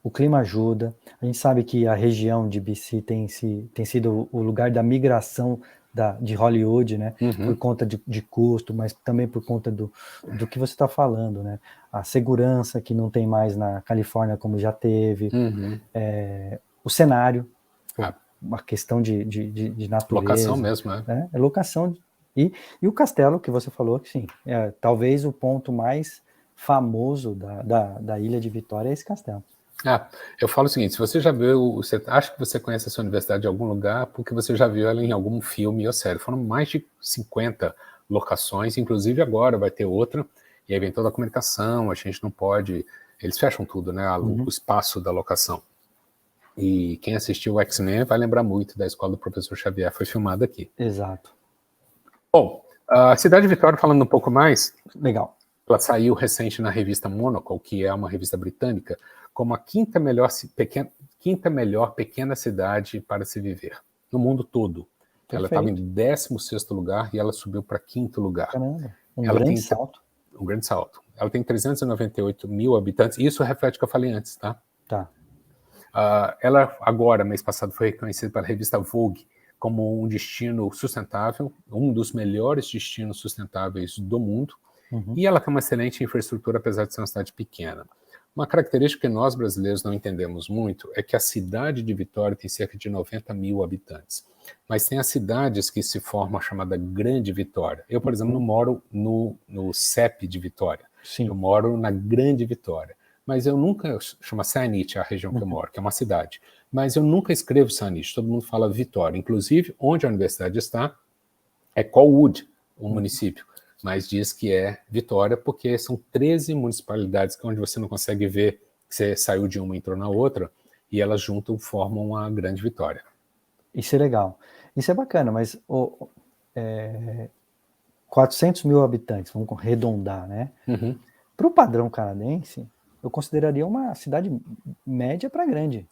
O clima ajuda, a gente sabe que a região de BC tem sido o lugar da migração de Hollywood, né, por conta de custo, mas também por conta do que você está falando, né, a segurança que não tem mais na Califórnia como já teve, o cenário, uma questão de natureza. Locação mesmo, né? É locação. E o castelo que você falou, que sim, talvez o ponto mais famoso da ilha de Vitória é esse castelo. Eu falo o seguinte: se você já viu, você acha que você conhece essa universidade de algum lugar porque você já viu ela em algum filme ou série. Foram mais de 50 locações, inclusive agora vai ter outra, e aí vem toda a comunicação, a gente não pode... Eles fecham tudo, né? O espaço da locação. E quem assistiu o X-Men vai lembrar muito da escola do professor Xavier, foi filmada aqui. Exato. Bom, a cidade de Vitória, falando um pouco mais... Legal. Ela saiu recente na revista Monocle, que é uma revista britânica, como a quinta melhor pequena cidade para se viver, no mundo todo. Perfeito. Ela estava em 16º lugar e ela subiu para 5º lugar. Caramba, grande salto. Um grande salto. Ela tem 398 mil habitantes, e isso reflete o que eu falei antes, tá? Tá. Ela agora, mês passado, foi reconhecida pela revista Vogue como um destino sustentável, um dos melhores destinos sustentáveis do mundo, e ela tem uma excelente infraestrutura, apesar de ser uma cidade pequena. Uma característica que nós brasileiros não entendemos muito é que a cidade de Vitória tem cerca de 90 mil habitantes. Mas tem as cidades que se formam a chamada Grande Vitória. Eu, por exemplo, não moro no CEP de Vitória. Sim. Eu moro na Grande Vitória. Mas eu nunca... Chama Saanich, a região que eu moro, que é uma cidade. Mas eu nunca escrevo Saanich, todo mundo fala Vitória. Inclusive, onde a universidade está, é Colwood, o município. Mas diz que é Vitória, porque são 13 municipalidades onde você não consegue ver que você saiu de uma e entrou na outra, e elas juntam, formam uma Grande Vitória. Isso é legal. Isso é bacana, mas 400 mil habitantes, vamos arredondar, né? Para o padrão canadense, eu consideraria uma cidade média para grande.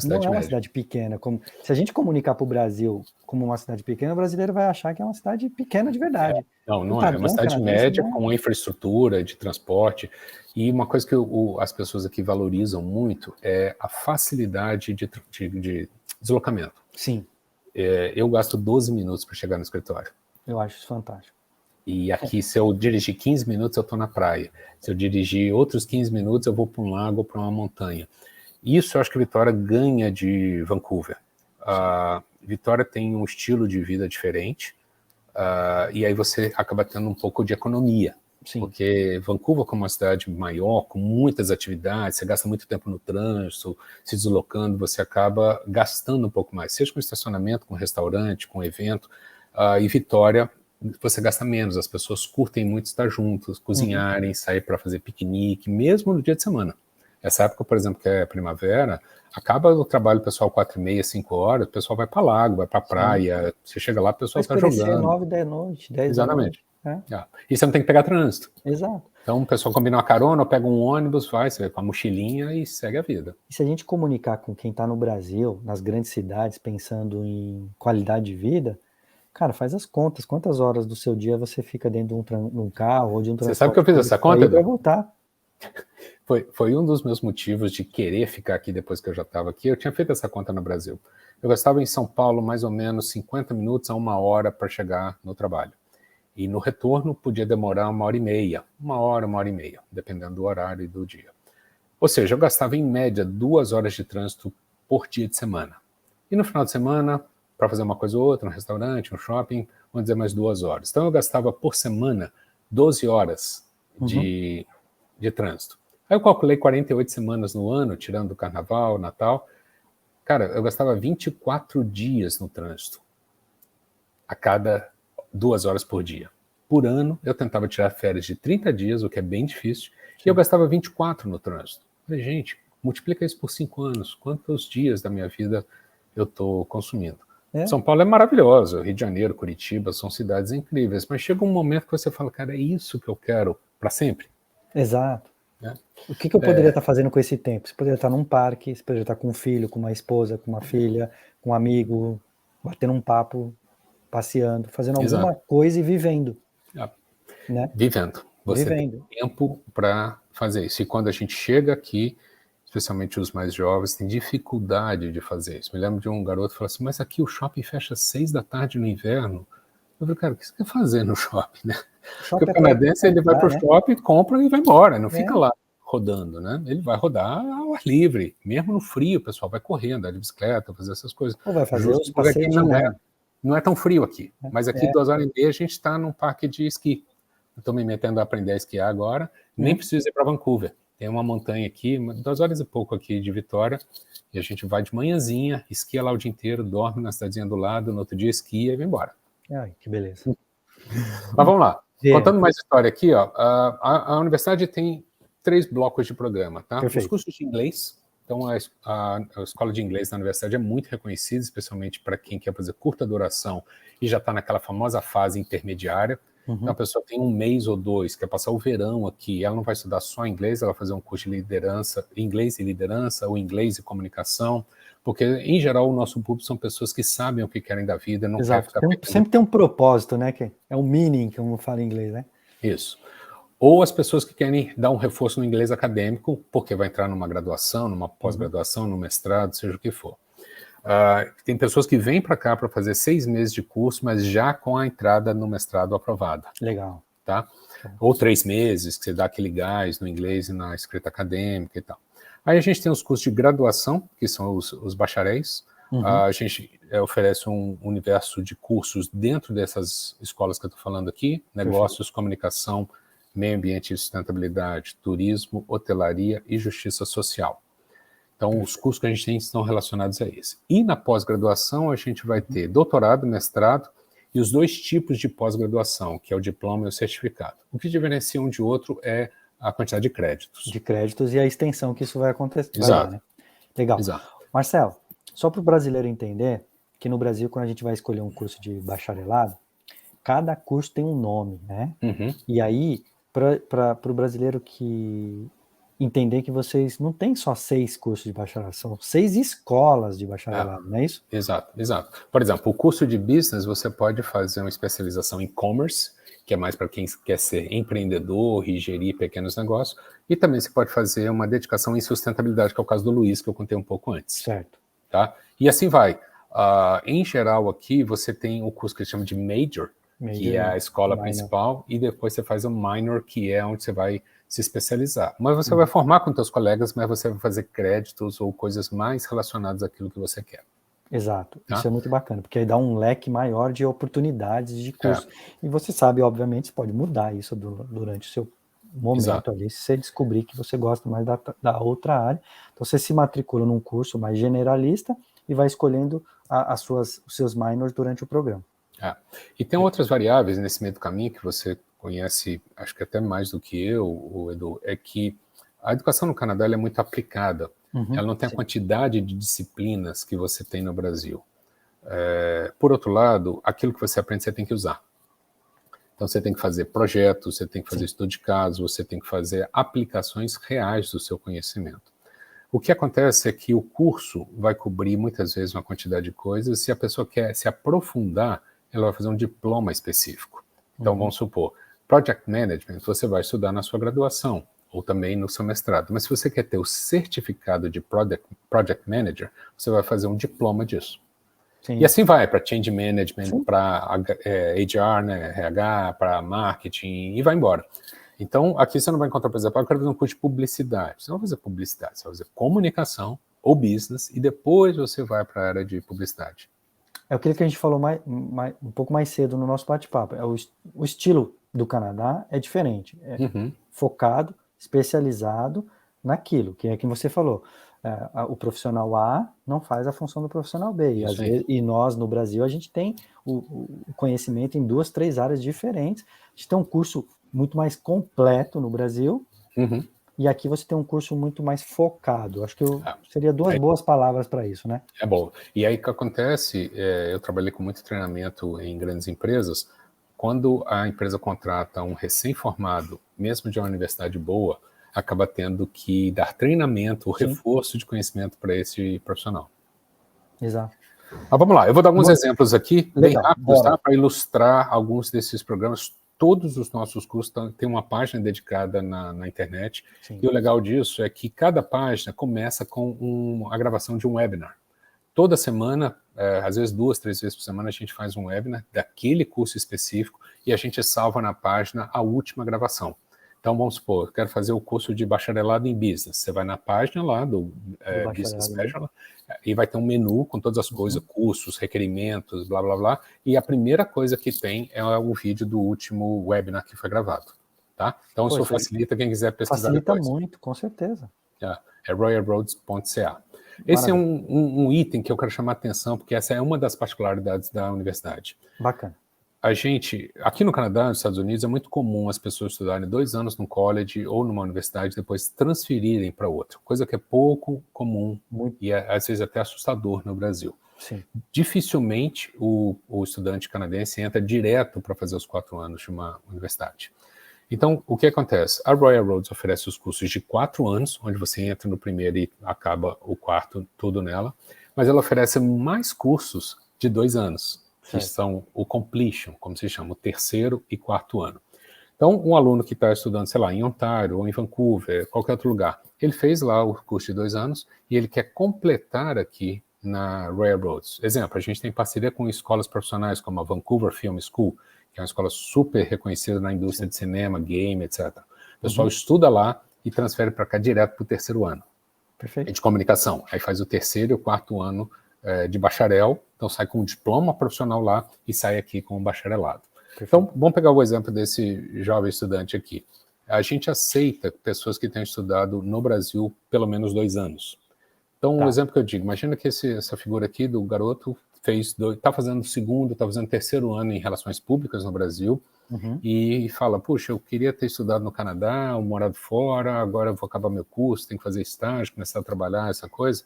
Não é uma cidade pequena. Se a gente comunicar para o Brasil como uma cidade pequena, o brasileiro vai achar que é uma cidade pequena de verdade. Não é. É uma cidade média com infraestrutura de transporte. E uma coisa que as pessoas aqui valorizam muito é a facilidade de deslocamento. Sim. Eu gasto 12 minutos para chegar no escritório. Eu acho isso fantástico. E aqui, se eu dirigir 15 minutos, eu estou na praia. Se eu dirigir outros 15 minutos, eu vou para um lago ou para uma montanha. Isso eu acho que Vitória ganha de Vancouver. Vitória tem um estilo de vida diferente, e aí você acaba tendo um pouco de economia. Sim. Porque Vancouver, como uma cidade maior, com muitas atividades, você gasta muito tempo no trânsito, se deslocando, você acaba gastando um pouco mais, seja com estacionamento, com restaurante, com evento, e Vitória você gasta menos, as pessoas curtem muito estar juntos, cozinharem, sair para fazer piquenique, mesmo no dia de semana. Essa época, por exemplo, que é primavera, acaba o trabalho pessoal 4h30, 5 horas, o pessoal vai para lago, vai para praia, você chega lá, o pessoal está jogando. 9 da noite, 10 Exatamente. da noite. E você não tem que pegar trânsito. Exato. Então o pessoal combina uma carona, ou pega um ônibus, você vai com a mochilinha e segue a vida. E se a gente comunicar com quem está no Brasil, nas grandes cidades, pensando em qualidade de vida, cara, faz as contas. Quantas horas do seu dia você fica dentro de um carro ou de um transporte? Você sabe que eu fiz essa conta? Para voltar. Foi um dos meus motivos de querer ficar aqui depois que eu já estava aqui. Eu tinha feito essa conta no Brasil. Eu gastava em São Paulo mais ou menos 50 minutos a 1 hora para chegar no trabalho. E no retorno podia demorar 1h30. 1 hora, 1h30, dependendo do horário e do dia. Ou seja, eu gastava em média 2 horas de trânsito por dia de semana. E no final de semana, para fazer uma coisa ou outra, no restaurante, no shopping, vamos dizer mais 2 horas. Então eu gastava por semana 12 horas de trânsito. Aí eu calculei 48 semanas no ano, tirando o carnaval, Natal. Cara, eu gastava 24 dias no trânsito, a cada 2 horas por dia. Por ano, eu tentava tirar férias de 30 dias, o que é bem difícil, e eu gastava 24 no trânsito. Falei, gente, multiplica isso por 5 anos, quantos dias da minha vida eu estou consumindo? São Paulo é maravilhoso, Rio de Janeiro, Curitiba, são cidades incríveis, mas chega um momento que você fala, cara, é isso que eu quero para sempre. Exato. O que eu poderia estar fazendo com esse tempo? Você poderia estar num parque, você poderia estar com um filho, com uma esposa, com uma filha, com um amigo, batendo um papo, passeando, fazendo alguma coisa e vivendo. Né? Vivendo. Você tem tempo para fazer isso. E quando a gente chega aqui, especialmente os mais jovens, tem dificuldade de fazer isso. Me lembro de um garoto que falou assim, mas aqui o shopping fecha às 6 da tarde no inverno. Eu falei, cara, o que você quer fazer no shopping, né? Porque o canadense, ele vai para o shopping, compra e vai embora, não fica lá rodando, né? Ele vai rodar ao ar livre, mesmo no frio, o pessoal vai correr, andar de bicicleta, fazer essas coisas. Ou vai fazer os passeios. Não é tão frio aqui, mas aqui 2h30 a gente está num parque de esqui. Eu estou me metendo a aprender a esquiar agora, nem preciso ir para Vancouver. Tem uma montanha aqui, 2 horas e pouco aqui de Vitória, e a gente vai de manhãzinha, esquia lá o dia inteiro, dorme na cidadezinha do lado, no outro dia esquia e vai embora. Ai, que beleza. Mas vamos lá. Contando mais história aqui, ó, a universidade tem 3 blocos de programa, tá? Perfeito. Os cursos de inglês, então a escola de inglês na universidade é muito reconhecida, especialmente para quem quer fazer curta duração e já está naquela famosa fase intermediária. Então a pessoa tem 1 mês ou 2, quer passar o verão aqui, ela não vai estudar só inglês, ela vai fazer um curso de liderança, inglês e liderança, ou inglês e comunicação, porque, em geral, o nosso público são pessoas que sabem o que querem da vida, não querem ficar... Sempre tem um propósito, né? Que é o meaning, como fala em inglês, né? Isso. Ou as pessoas que querem dar um reforço no inglês acadêmico, porque vai entrar numa graduação, numa pós-graduação, num mestrado, seja o que for. Tem pessoas que vêm para cá para fazer 6 meses de curso, mas já com a entrada no mestrado aprovada. Legal. Tá? Ou 3 meses, que você dá aquele gás no inglês e na escrita acadêmica e tal. Aí a gente tem os cursos de graduação, que são os bacharéis. A gente oferece um universo de cursos dentro dessas escolas que eu estou falando aqui, negócios, comunicação, meio ambiente e sustentabilidade, turismo, hotelaria e justiça social. Então, os cursos que a gente tem estão relacionados a esse. E na pós-graduação, a gente vai ter doutorado, mestrado e os 2 tipos de pós-graduação, que é o diploma e o certificado. O que diferencia um de outro é a quantidade de créditos. De créditos e a extensão que isso vai acontecer. Exato. Vai dar, né? Legal. Exato. Marcelo, só para o brasileiro entender que no Brasil, quando a gente vai escolher um curso de bacharelado, cada curso tem um nome, né? E aí, para o brasileiro que entender que vocês não tem só 6 cursos de bacharelado, são 6 escolas de bacharelado, não é isso? Exato, exato. Por exemplo, o curso de business, você pode fazer uma especialização em commerce, que é mais para quem quer ser empreendedor e gerir pequenos negócios, e também você pode fazer uma dedicação em sustentabilidade, que é o caso do Luiz, que eu contei um pouco antes. Certo. Tá? E assim vai. Em geral aqui, você tem o curso que eles chamam de major, que é a escola principal, e depois você faz o minor, que é onde você vai se especializar. Mas você vai formar com seus colegas, mas você vai fazer créditos ou coisas mais relacionadas àquilo que você quer. Exato, isso é muito bacana, porque aí dá um leque maior de oportunidades de curso. E você sabe, obviamente, você pode mudar isso durante o seu momento ali, se você descobrir que você gosta mais da outra área. Então você se matricula num curso mais generalista e vai escolhendo os seus minors durante o programa. E tem outras variáveis nesse meio do caminho que você conhece, acho que até mais do que eu, Edu, é que a educação no Canadá ela é muito aplicada. Ela não tem a quantidade de disciplinas que você tem no Brasil. Por outro lado, aquilo que você aprende, você tem que usar. Então, você tem que fazer projetos, você tem que fazer estudo de caso, você tem que fazer aplicações reais do seu conhecimento. O que acontece é que o curso vai cobrir, muitas vezes, uma quantidade de coisas. Se a pessoa quer se aprofundar, ela vai fazer um diploma específico. Então, vamos supor, Project Management, você vai estudar na sua graduação, ou também no seu mestrado. Mas se você quer ter o certificado de Project Manager, você vai fazer um diploma disso. Sim. E assim vai, para Change Management, para HR, né, RH, para Marketing, e vai embora. Então, aqui você não vai encontrar, por exemplo, eu quero fazer um curso de publicidade. Você não vai fazer publicidade, você vai fazer comunicação ou business, e depois você vai para a área de publicidade. É aquilo que a gente falou um pouco mais cedo no nosso bate-papo. O estilo do Canadá é diferente. É focado, especializado naquilo, que é que você falou. O profissional A não faz a função do profissional B. E, às vezes, nós, no Brasil, a gente tem o conhecimento em 2, 3 áreas diferentes. A gente tem um curso muito mais completo no Brasil, e aqui você tem um curso muito mais focado. Acho que seria 2 boas palavras para isso, né? É bom. E aí o que acontece, eu trabalhei com muito treinamento em grandes empresas. Quando a empresa contrata um recém-formado, mesmo de uma universidade boa, acaba tendo que dar treinamento, reforço de conhecimento para esse profissional. Exato. Mas vamos lá, eu vou dar alguns exemplos aqui, bem rápidos, tá? Para ilustrar alguns desses programas. Todos os nossos cursos têm uma página dedicada na internet. E o legal disso é que cada página começa com a gravação de um webinar. Toda semana, às vezes 2, 3 vezes por semana, a gente faz um webinar daquele curso específico e a gente salva na página a última gravação. Então, vamos supor, eu quero fazer o curso de bacharelado em business. Você vai na página lá do Business Special e vai ter um menu com todas as coisas, cursos, requerimentos, blá, blá, blá. E a primeira coisa que tem é o vídeo do último webinar que foi gravado. Tá? Então, isso facilita quem quiser pesquisar facilita depois. Muito, com certeza. É royalroads.ca. Esse é um item que eu quero chamar a atenção, porque essa é uma das particularidades da universidade. Bacana. A gente, aqui no Canadá, nos Estados Unidos, é muito comum as pessoas estudarem 2 anos no college ou numa universidade e depois transferirem para outra, coisa que é pouco comum e às vezes até assustador no Brasil. Sim. Dificilmente o estudante canadense entra direto para fazer os 4 anos de uma universidade. Então, o que acontece? A Royal Roads oferece os cursos de 4 anos, onde você entra no primeiro e acaba o 4º, tudo nela, mas ela oferece mais cursos de 2 anos. Que são o completion, como se chama, o 3º e 4º ano. Então, um aluno que está estudando, sei lá, em Ontário ou em Vancouver, qualquer outro lugar, ele fez lá o curso de 2 anos e ele quer completar aqui na Royal Roads. Exemplo, a gente tem parceria com escolas profissionais como a Vancouver Film School, que é uma escola super reconhecida na indústria de cinema, game, etc. O pessoal estuda lá e transfere para cá direto para o terceiro ano. Perfeito. De comunicação. Aí faz o terceiro e o quarto ano de bacharel, então sai com um diploma profissional lá e sai aqui com um bacharelado. Perfeito. Então, vamos pegar o exemplo desse jovem estudante aqui. A gente aceita pessoas que tenham estudado no Brasil pelo menos 2 anos. Então, um exemplo que eu digo, imagina que essa figura aqui do garoto está fazendo segundo, está fazendo terceiro ano em relações públicas no Brasil, e fala, puxa, eu queria ter estudado no Canadá, ou morado fora, agora eu vou acabar meu curso, tenho que fazer estágio, começar a trabalhar, essa coisa,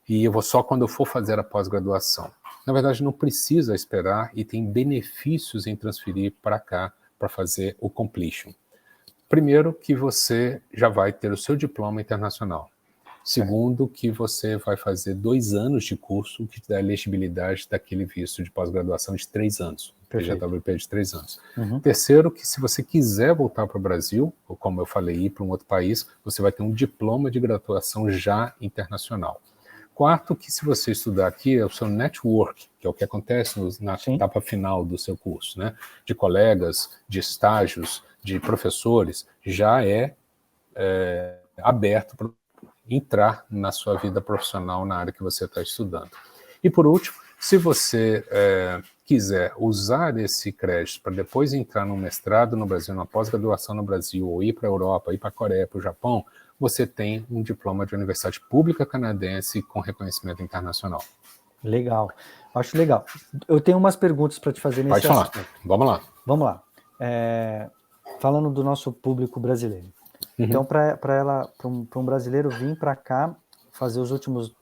e eu vou só quando eu for fazer a pós-graduação. Na verdade, não precisa esperar e tem benefícios em transferir para cá para fazer o completion. Primeiro, que você já vai ter o seu diploma internacional. Segundo, que você vai fazer 2 anos de curso, que te dá a elegibilidade daquele visto de pós-graduação de 3 anos. PGWP de 3 anos. Terceiro, que se você quiser voltar para o Brasil, ou como eu falei, ir para um outro país, você vai ter um diploma de graduação já internacional. Quarto, que se você estudar aqui, é o seu network, que é o que acontece na etapa final do seu curso, né? De colegas, de estágios, de professores, já é aberto para entrar na sua vida profissional na área que você está estudando. E por último, se você quiser usar esse crédito para depois entrar no mestrado no Brasil, na pós-graduação no Brasil, ou ir para a Europa, ir para a Coreia, para o Japão, você tem um diploma de universidade pública canadense com reconhecimento internacional. Legal, acho legal. Eu tenho umas perguntas para te fazer nesse assunto. Pode falar, vamos lá. Vamos lá. Falando do nosso público brasileiro. Então, para um brasileiro vir para cá, fazer os últimos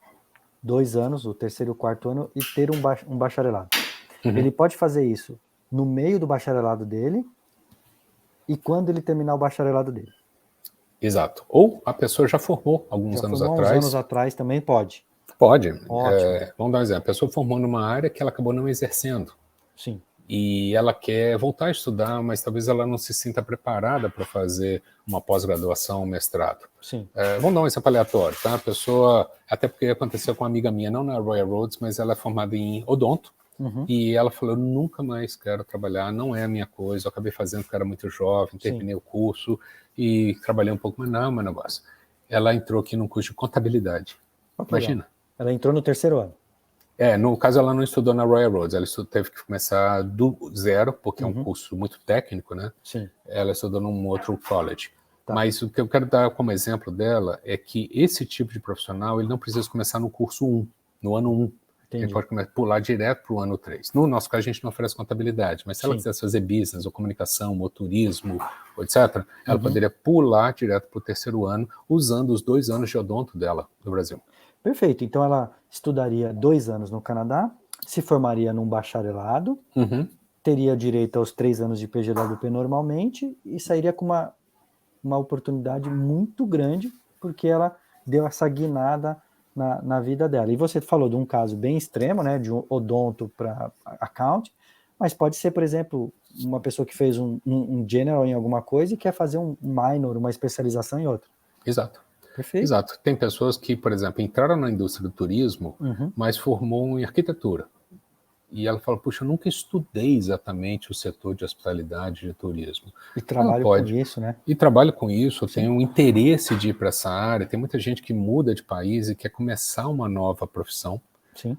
2 anos, o terceiro e o quarto ano, e ter um bacharelado. Ele pode fazer isso no meio do bacharelado dele e quando ele terminar o bacharelado dele. Exato. Ou a pessoa já formou alguns anos atrás. Uns anos atrás também pode. Pode. Vamos dar um exemplo. A pessoa formou numa área que ela acabou não exercendo. Sim. E ela quer voltar a estudar, mas talvez ela não se sinta preparada para fazer uma pós-graduação, um mestrado. Sim. Vamos dar um exemplo aleatório, tá? A pessoa, até porque aconteceu com uma amiga minha, não na Royal Roads, mas ela é formada em odonto, e ela falou, eu nunca mais quero trabalhar, não é a minha coisa, eu acabei fazendo porque era muito jovem, terminei o curso, e trabalhei um pouco, mas não é meu negócio. Ela entrou aqui num curso de contabilidade. Imagina. Ela entrou no terceiro ano. No caso ela não estudou na Royal Roads, ela teve que começar do zero, porque é um curso muito técnico, né? Sim. Ela estudou num outro college. Mas o que eu quero dar como exemplo dela é que esse tipo de profissional, ele não precisa começar no curso 1, no ano 1. Entendi. Ele pode pular direto para o ano 3. No nosso caso, a gente não oferece contabilidade, mas se ela quisesse fazer business, ou comunicação, motorismo, etc., ela poderia pular direto para o terceiro ano, usando os 2 anos de odonto dela no Brasil. Perfeito. Então ela estudaria 2 anos no Canadá, se formaria num bacharelado, teria direito aos 3 anos de PGWP normalmente e sairia com uma oportunidade muito grande, porque ela deu essa guinada na vida dela. E você falou de um caso bem extremo, né, de um odonto para account, mas pode ser, por exemplo, uma pessoa que fez um general em alguma coisa e quer fazer um minor, uma especialização em outra. Exato. Perfeito. Exato. Tem pessoas que, por exemplo, entraram na indústria do turismo, mas formou em arquitetura. E ela fala, puxa, eu nunca estudei exatamente o setor de hospitalidade e de turismo. E trabalho com isso, né? E trabalho com isso, tenho um interesse de ir para essa área. Tem muita gente que muda de país e quer começar uma nova profissão. Sim.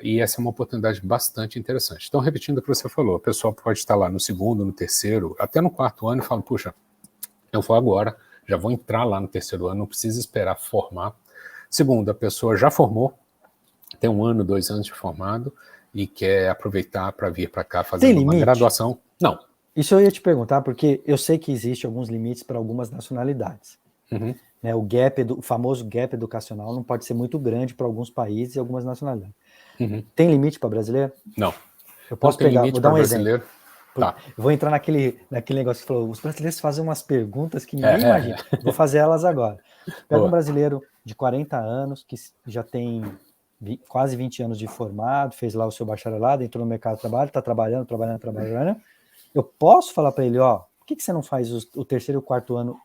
E essa é uma oportunidade bastante interessante. Então, repetindo o que você falou, a pessoa pode estar lá no segundo, no terceiro, até no quarto ano e fala, puxa, eu vou agora, já vou entrar lá no terceiro ano, não precisa esperar formar. Segundo, a pessoa já formou, tem 1 ano, 2 anos de formado e quer aproveitar para vir para cá fazer uma graduação. Não. Isso eu ia te perguntar, porque eu sei que existe alguns limites para algumas nacionalidades. Né, o famoso gap educacional não pode ser muito grande para alguns países e algumas nacionalidades. Tem limite para brasileiro? Não. Eu posso pegar, vou dar um exemplo. Tá. Vou entrar naquele negócio que falou, os brasileiros fazem umas perguntas que ninguém imagina. Vou fazer elas agora. Pega um brasileiro de 40 anos, que já tem quase 20 anos de formado, fez lá o seu bacharelado, entrou no mercado de trabalho, está trabalhando. Eu posso falar para ele, por que você não faz o terceiro e o quarto ano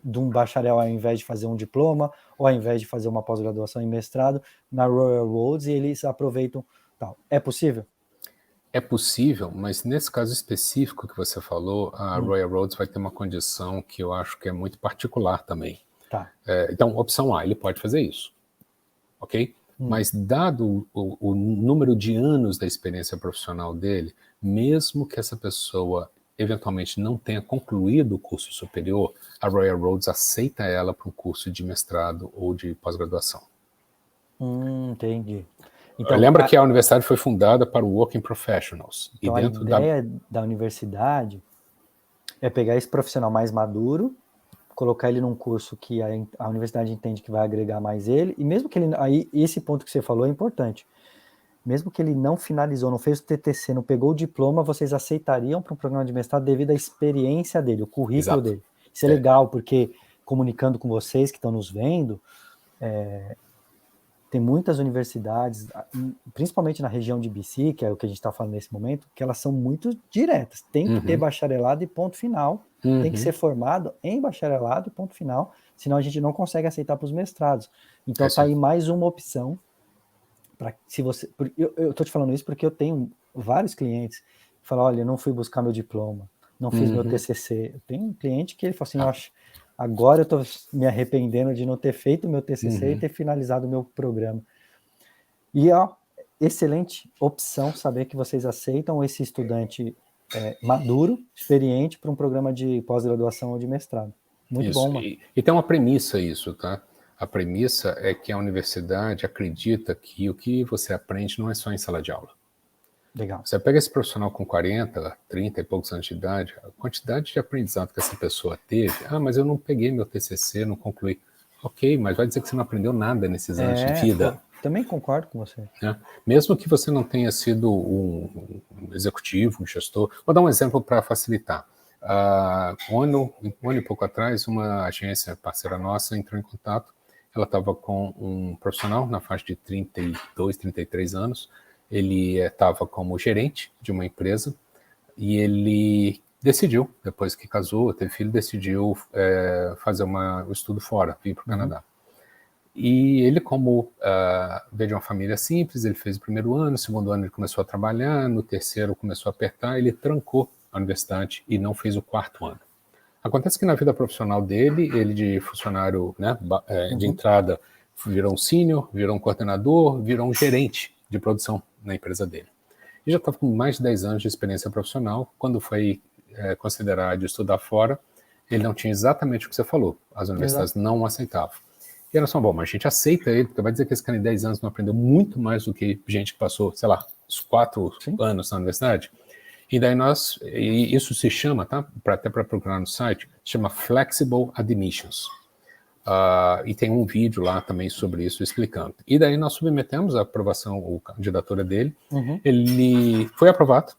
de um bacharel ao invés de fazer um diploma, ou ao invés de fazer uma pós-graduação em mestrado na Royal Roads, e eles aproveitam tal. É possível? É possível, mas nesse caso específico que você falou, a Royal Roads vai ter uma condição que eu acho que é muito particular também. Tá. Então, opção A, ele pode fazer isso, ok? Mas dado o número de anos da experiência profissional dele, mesmo que essa pessoa eventualmente não tenha concluído o curso superior, a Royal Roads aceita ela para um curso de mestrado ou de pós-graduação. Entendi. Então, Lembra que a universidade foi fundada para o Working Professionals. Então, a ideia da universidade é pegar esse profissional mais maduro, colocar ele num curso que a universidade entende que vai agregar mais ele, e mesmo que ele... Aí, esse ponto que você falou é importante. Mesmo que ele não finalizou, não fez o TTC, não pegou o diploma, vocês aceitariam para um programa de mestrado devido à experiência dele, o currículo Exato. dele. Isso é legal, porque comunicando com vocês que estão nos vendo, tem muitas universidades, principalmente na região de BC, que é o que a gente está falando nesse momento, que elas são muito diretas. Tem que ter bacharelado e ponto final. Tem que ser formado em bacharelado e ponto final, senão a gente não consegue aceitar para os mestrados. Então tá aí mais uma opção. Se você, eu estou te falando isso porque eu tenho vários clientes que falam, olha, eu não fui buscar meu diploma, não fiz meu TCC. Eu tenho um cliente que ele falou assim, agora eu estou me arrependendo de não ter feito meu TCC e ter finalizado o meu programa. E excelente opção saber que vocês aceitam esse estudante maduro, experiente, para um programa de pós-graduação ou de mestrado. Muito isso. bom, mano. E tem uma premissa isso, tá? A premissa é que a universidade acredita que o que você aprende não é só em sala de aula. Legal. Você pega esse profissional com 40, 30 e poucos anos de idade, a quantidade de aprendizado que essa pessoa teve, mas eu não peguei meu TCC, não concluí. Ok, mas vai dizer que você não aprendeu nada nesses anos de vida. Também concordo com você. Mesmo que você não tenha sido um executivo, um gestor. Vou dar um exemplo para facilitar. Um ano e pouco atrás, uma agência parceira nossa entrou em contato. Ela estava com um profissional na faixa de 32, 33 anos. Ele estava como gerente de uma empresa e ele decidiu, depois que casou, teve filho, decidiu fazer o estudo fora, vir para o Canadá. E ele, como veio de uma família simples, ele fez o primeiro ano, no segundo ano ele começou a trabalhar, no terceiro começou a apertar, ele trancou a universidade e não fez o quarto ano. Acontece que na vida profissional dele, ele de funcionário de entrada virou um sênior, virou um coordenador, virou um gerente de produção na empresa dele. E já estava com mais de 10 anos de experiência profissional. Quando foi considerar de estudar fora, ele não tinha exatamente o que você falou. As universidades não aceitavam. E era só, bom, mas a gente aceita ele, porque vai dizer que esse cara em 10 anos não aprendeu muito mais do que gente que passou, sei lá, os 4 anos na universidade. E daí isso se chama, tá? Até para procurar no site, chama Flexible Admissions. E tem um vídeo lá também sobre isso explicando. E daí nós submetemos a aprovação, a candidatura dele. Ele foi aprovado.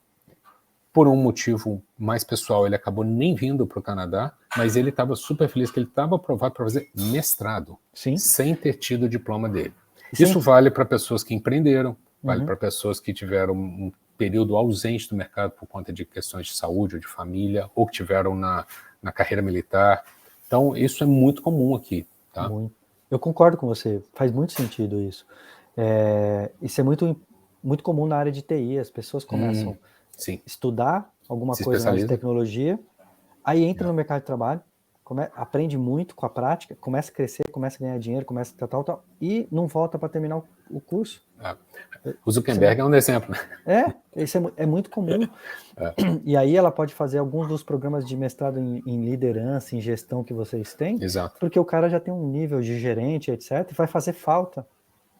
Por um motivo mais pessoal, ele acabou nem vindo para o Canadá, mas ele estava super feliz que ele estava aprovado para fazer mestrado, sem ter tido o diploma dele. Isso vale para pessoas que empreenderam, vale para pessoas que tiveram um período ausente do mercado por conta de questões de saúde ou de família, ou que tiveram na carreira militar. Então, isso é muito comum aqui. Tá? Eu concordo com você, faz muito sentido isso. Isso é muito, muito comum na área de TI, as pessoas começam a estudar alguma coisa na área de tecnologia, aí entra no mercado de trabalho, aprende muito com a prática, começa a crescer, começa a ganhar dinheiro, começa a tal, e não volta para terminar o curso. O Zuckerberg é um exemplo. Isso é muito comum. E aí ela pode fazer alguns dos programas de mestrado em liderança, em gestão que vocês têm, porque o cara já tem um nível de gerente, etc., e vai fazer falta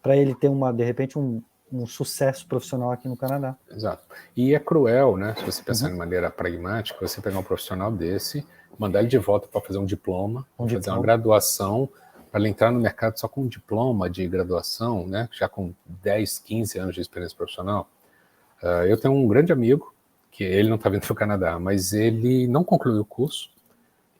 para ele ter de repente um sucesso profissional aqui no Canadá. Exato. E é cruel, né? Se você pensar de maneira pragmática, você pegar um profissional desse, mandar ele de volta para fazer um diploma, fazer uma graduação, para ele entrar no mercado só com um diploma de graduação, né? Já com 10, 15 anos de experiência profissional. Eu tenho um grande amigo, que ele não está vindo para o Canadá, mas ele não concluiu o curso,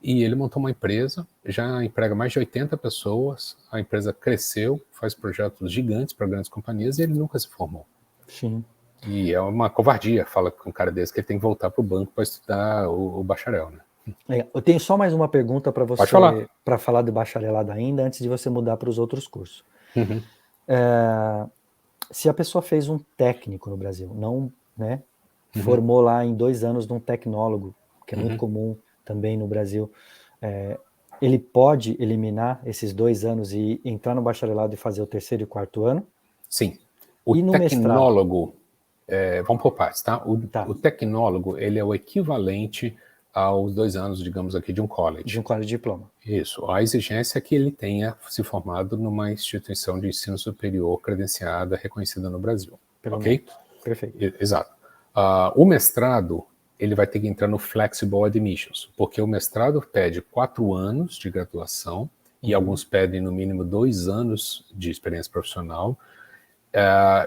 e ele montou uma empresa, já emprega mais de 80 pessoas, a empresa cresceu, faz projetos gigantes para grandes companhias, e ele nunca se formou. Sim. E é uma covardia, fala com um cara desse, que ele tem que voltar para o banco para estudar o bacharel, né? Eu tenho só mais uma pergunta para você, para falar do bacharelado ainda, antes de você mudar para os outros cursos. Se a pessoa fez um técnico no Brasil, não, né, formou lá em 2 anos num tecnólogo, que é muito comum também no Brasil, ele pode eliminar esses 2 anos e entrar no bacharelado e fazer o 3º e 4º ano? Sim. O E no mestrado? tecnólogo, vamos por partes, tá? Tá. O tecnólogo, ele é o equivalente aos 2 anos, digamos aqui, de um college. De um college de diploma. Isso. A exigência é que ele tenha se formado numa instituição de ensino superior credenciada, reconhecida no Brasil. Pelo ok? menos. Perfeito. Exato. O mestrado, ele vai ter que entrar no Flexible Admissions, porque o mestrado pede 4 anos de graduação e alguns pedem no mínimo 2 anos de experiência profissional.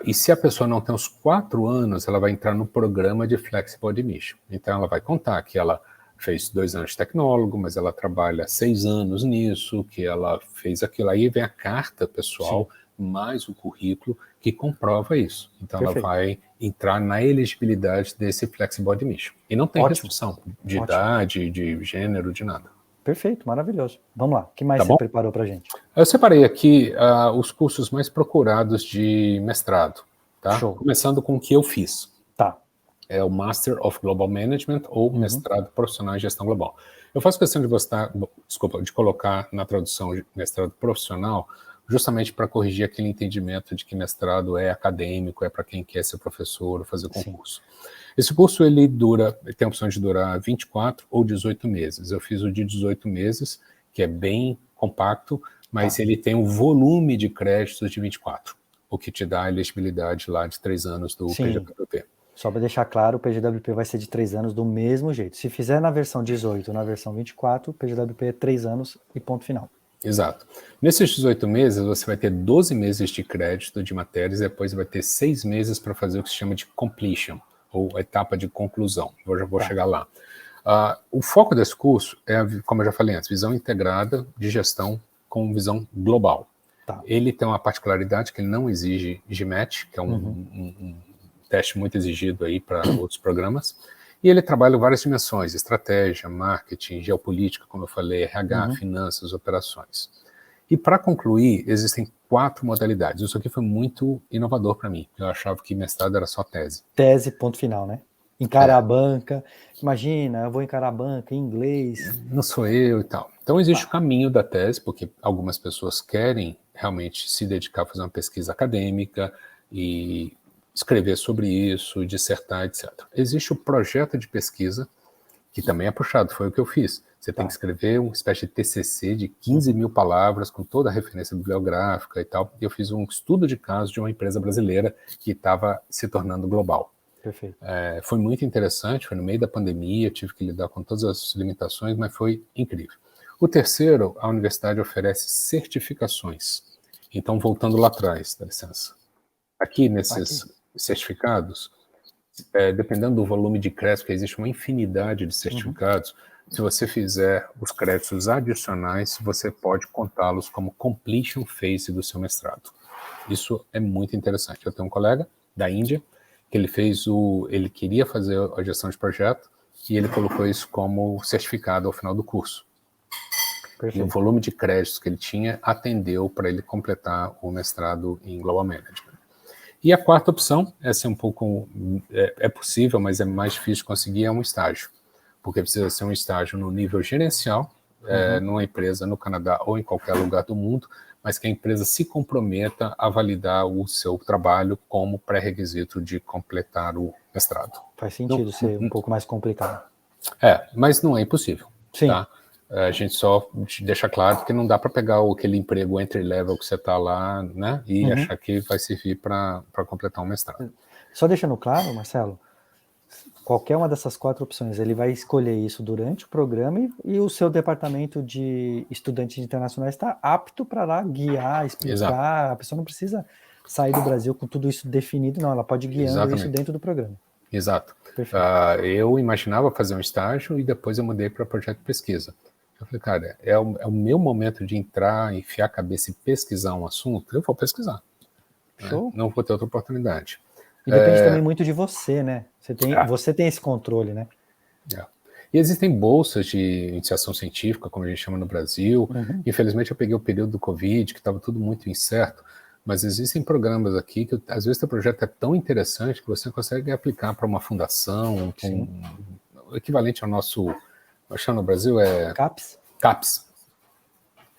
E se a pessoa não tem os 4 anos, ela vai entrar no programa de Flexible Admission. Então ela vai contar que ela fez 2 anos de tecnólogo, mas ela trabalha 6 anos nisso, que ela fez aquilo. Aí vem a carta pessoal, mais o currículo, que comprova isso. Então ela vai entrar na elegibilidade desse Flexible Admission. E não tem restrição de idade, de gênero, de nada. Perfeito, maravilhoso. Vamos lá, o que mais você preparou para a gente? Eu separei aqui os cursos mais procurados de mestrado, tá? Show. Começando com o que eu fiz. Tá. É o Master of Global Management ou mestrado profissional em gestão global. Eu faço questão de colocar na tradução mestrado profissional, justamente para corrigir aquele entendimento de que mestrado é acadêmico, é para quem quer ser professor ou fazer concurso. Esse curso ele tem a opção de durar 24 ou 18 meses. Eu fiz o de 18 meses, que é bem compacto, mas ele tem um volume de créditos de 24, o que te dá a elegibilidade lá de 3 anos do PGWP. Só para deixar claro, o PGWP vai ser de 3 anos do mesmo jeito. Se fizer na versão 18 ou na versão 24, o PGWP é 3 anos e ponto final. Exato. Nesses 18 meses, você vai ter 12 meses de crédito de matérias e depois vai ter 6 meses para fazer o que se chama de completion, ou etapa de conclusão. Eu já vou chegar lá. O foco desse curso é, como eu já falei antes, visão integrada de gestão com visão global. Ele tem uma particularidade que ele não exige GMAT, que é um teste muito exigido aí para outros programas, e ele trabalha várias dimensões: estratégia, marketing, geopolítica, como eu falei, RH, finanças, operações. E para concluir, existem 4 modalidades. Isso aqui foi muito inovador para mim. Eu achava que mestrado era só tese. Tese, ponto final, né? Encarar a banca. Imagina, eu vou encarar a banca em inglês. Não sou eu e tal. Então existe o caminho da tese, porque algumas pessoas querem realmente se dedicar a fazer uma pesquisa acadêmica e escrever sobre isso, dissertar, etc. Existe o projeto de pesquisa, que também é puxado, foi o que eu fiz. Você tem que escrever uma espécie de TCC de 15 mil palavras, com toda a referência bibliográfica e tal. E eu fiz um estudo de caso de uma empresa brasileira que estava se tornando global. Perfeito. Foi muito interessante, foi no meio da pandemia, tive que lidar com todas as limitações, mas foi incrível. O terceiro, a universidade oferece certificações. Então, voltando lá atrás, dá licença. Aqui nesses certificados, dependendo do volume de créditos, porque existe uma infinidade de certificados, se você fizer os créditos adicionais, você pode contá-los como completion phase do seu mestrado. Isso é muito interessante. Eu tenho um colega da Índia, que ele queria fazer a gestão de projeto, e ele colocou isso como certificado ao final do curso. Perfeito. E o volume de créditos que ele tinha atendeu para ele completar o mestrado em Global Management. E a quarta opção, essa é um pouco, é possível, mas é mais difícil de conseguir, é um estágio. Porque precisa ser um estágio no nível gerencial, numa empresa no Canadá ou em qualquer lugar do mundo, mas que a empresa se comprometa a validar o seu trabalho como pré-requisito de completar o mestrado. Faz sentido ser um pouco mais complicado. Mas não é impossível. Sim. Tá? A gente só deixa claro que não dá para pegar aquele emprego entry-level que você está lá, né, e achar que vai servir para completar um mestrado. Só deixando claro, Marcelo, qualquer uma dessas 4 opções, ele vai escolher isso durante o programa e o seu departamento de estudantes internacionais está apto para lá guiar, explicar. Exato. A pessoa não precisa sair do Brasil com tudo isso definido, não, ela pode ir guiando isso dentro do programa. Exato. Eu imaginava fazer um estágio e depois eu mudei para projeto de pesquisa. Eu falei, cara, é o meu momento de entrar, enfiar a cabeça e pesquisar um assunto, eu vou pesquisar. Show. Né? Não vou ter outra oportunidade. E depende também muito de você, né? Você tem esse controle, né? E existem bolsas de iniciação científica, como a gente chama no Brasil. Infelizmente eu peguei o período do Covid, que estava tudo muito incerto, mas existem programas aqui que às vezes o projeto é tão interessante que você consegue aplicar para uma fundação, o equivalente ao nosso, acho que no Brasil é CAPES,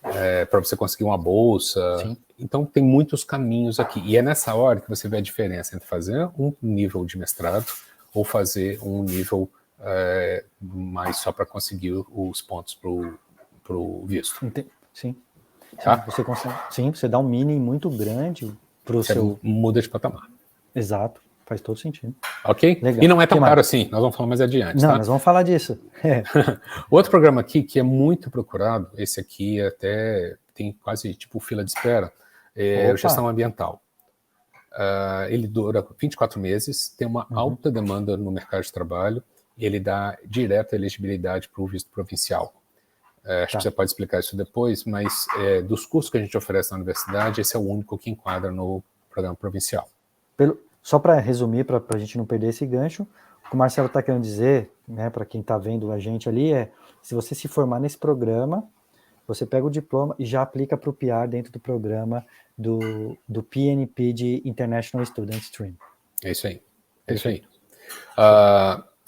para você conseguir uma bolsa. Sim. Então tem muitos caminhos aqui, e é nessa hora que você vê a diferença entre fazer um nível de mestrado ou fazer um nível mais só para conseguir os pontos para o visto. Sim. Tá? Você consegue. Sim, você dá um mini muito grande para o seu. Muda de patamar. Exato, faz todo sentido. Ok? Legal. E não é tão caro assim, nós vamos falar mais adiante. Não, tá? nós vamos falar disso. Outro programa aqui que é muito procurado, esse aqui até tem quase tipo fila de espera, é gestão ambiental. Ele dura 24 meses, tem uma alta demanda no mercado de trabalho, e ele dá direta elegibilidade para o visto provincial. Acho que você pode explicar isso depois, mas dos cursos que a gente oferece na universidade, esse é o único que enquadra no programa provincial. Só para resumir, para a gente não perder esse gancho, o que o Marcelo está querendo dizer, né, para quem está vendo a gente ali, se você se formar nesse programa, você pega o diploma e já aplica para o PR dentro do programa do PNP de International Student Stream. É isso aí. É isso aí.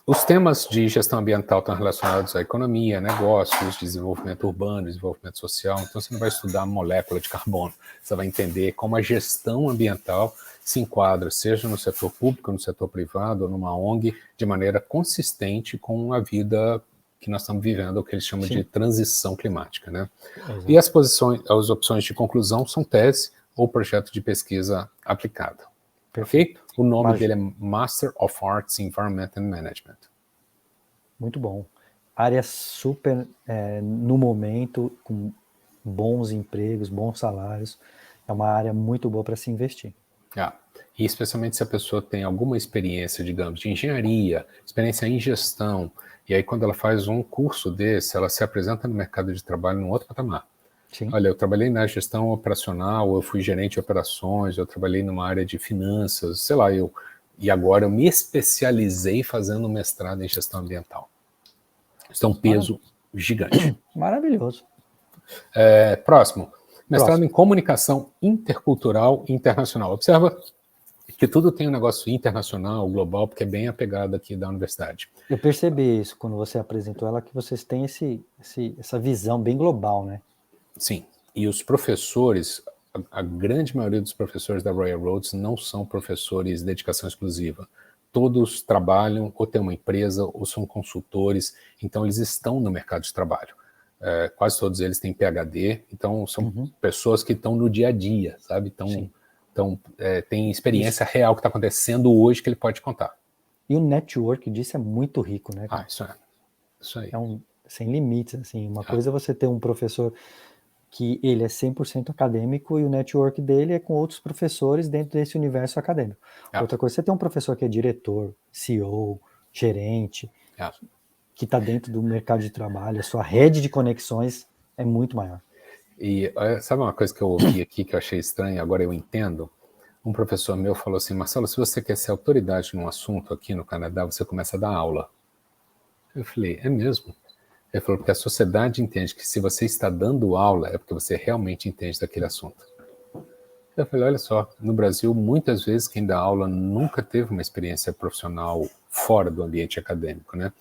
Os temas de gestão ambiental estão relacionados à economia, negócios, desenvolvimento urbano, desenvolvimento social. Então, você não vai estudar molécula de carbono. Você vai entender como a gestão ambiental se enquadra, seja no setor público, no setor privado, ou numa ONG, de maneira consistente com a vida que nós estamos vivendo, o que eles chamam de transição climática, né? E as opções de conclusão são tese ou projeto de pesquisa aplicada. Perfeito? O nome dele é Master of Arts in Environment and Management. Muito bom. Área super, no momento, com bons empregos, bons salários. É uma área muito boa para se investir. E especialmente se a pessoa tem alguma experiência, digamos, de engenharia, experiência em gestão, e aí quando ela faz um curso desse, ela se apresenta no mercado de trabalho num outro patamar. Sim. Olha, eu trabalhei na gestão operacional, eu fui gerente de operações, eu trabalhei numa área de finanças, sei lá, e agora eu me especializei fazendo um mestrado em gestão ambiental. Isso é um peso gigante. Maravilhoso. Próximo. Mestrado em comunicação intercultural e internacional. Observa que tudo tem um negócio internacional, global, porque é bem a pegada aqui da universidade. Eu percebi isso quando você apresentou ela, que vocês têm essa visão bem global, né? Sim, e os professores, a grande maioria dos professores da Royal Roads não são professores de dedicação exclusiva. Todos trabalham, ou têm uma empresa, ou são consultores, então eles estão no mercado de trabalho. Quase todos eles têm PhD, então são pessoas que estão no dia a dia, sabe? Tem experiência real que está acontecendo hoje que ele pode contar. E o network disso é muito rico, né? Isso aí. Sem limites, assim. Uma coisa é você ter um professor que ele é 100% acadêmico e o network dele é com outros professores dentro desse universo acadêmico. Outra coisa, você tem um professor que é diretor, CEO, gerente, que está dentro do mercado de trabalho, a sua rede de conexões é muito maior. E sabe uma coisa que eu ouvi aqui que eu achei estranho, agora eu entendo? Um professor meu falou assim, Marcelo, se você quer ser autoridade num assunto aqui no Canadá, você começa a dar aula. Eu falei, é mesmo? Ele falou, porque a sociedade entende que se você está dando aula é porque você realmente entende daquele assunto. Eu falei, olha só, no Brasil, muitas vezes quem dá aula nunca teve uma experiência profissional fora do ambiente acadêmico, né?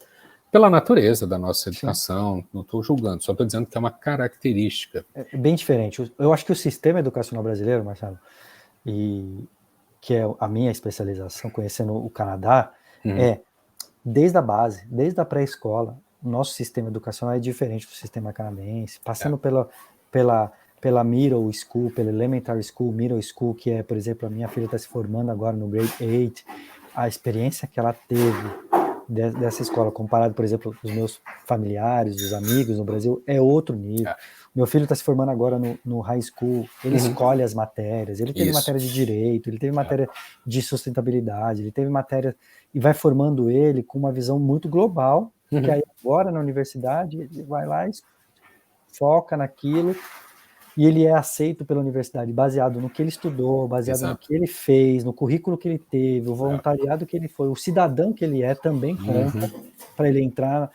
Pela natureza da nossa educação, não estou julgando, só estou dizendo que é uma característica. É bem diferente. Eu acho que o sistema educacional brasileiro, Marcelo, e que é a minha especialização, conhecendo o Canadá, desde a base, desde a pré-escola, o nosso sistema educacional é diferente do sistema canadense, passando pela middle school, pela elementary school, middle school, que é, por exemplo, a minha filha está se formando agora no grade 8, a experiência que ela teve dessa escola, comparado, por exemplo, os meus familiares, os amigos no Brasil, é outro nível. Meu filho está se formando agora no high school, ele escolhe as matérias, ele teve matéria de direito, ele teve matéria de sustentabilidade, ele teve matéria, e vai formando ele com uma visão muito global, que aí agora na universidade ele vai lá e foca naquilo, e ele é aceito pela universidade baseado no que ele estudou, baseado no que ele fez, no currículo que ele teve, o voluntariado que ele foi, o cidadão que ele é também conta para ele entrar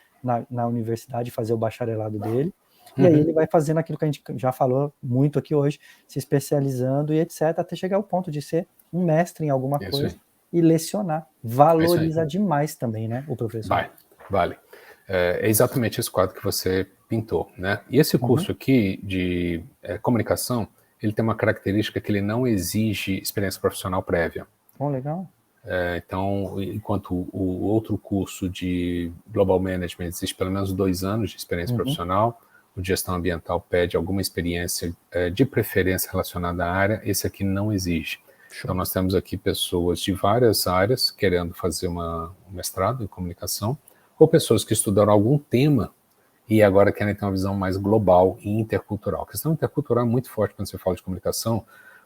na universidade e fazer o bacharelado dele. e aí ele vai fazendo aquilo que a gente já falou muito aqui hoje, se especializando e etc, até chegar ao ponto de ser um mestre em alguma coisa e lecionar. Valoriza demais também, né, o professor. Vale. É exatamente esse quadro que você pintou, né? E esse curso aqui de comunicação, ele tem uma característica que ele não exige experiência profissional prévia. Legal. Então, enquanto o outro curso de Global Management existe pelo menos 2 anos de experiência profissional, o de gestão ambiental pede alguma experiência de preferência relacionada à área, esse aqui não exige. Então, nós temos aqui pessoas de várias áreas querendo fazer um mestrado em comunicação, ou pessoas que estudaram algum tema e agora querem ter uma visão mais global e intercultural. A questão intercultural é muito forte quando você fala de comunicação,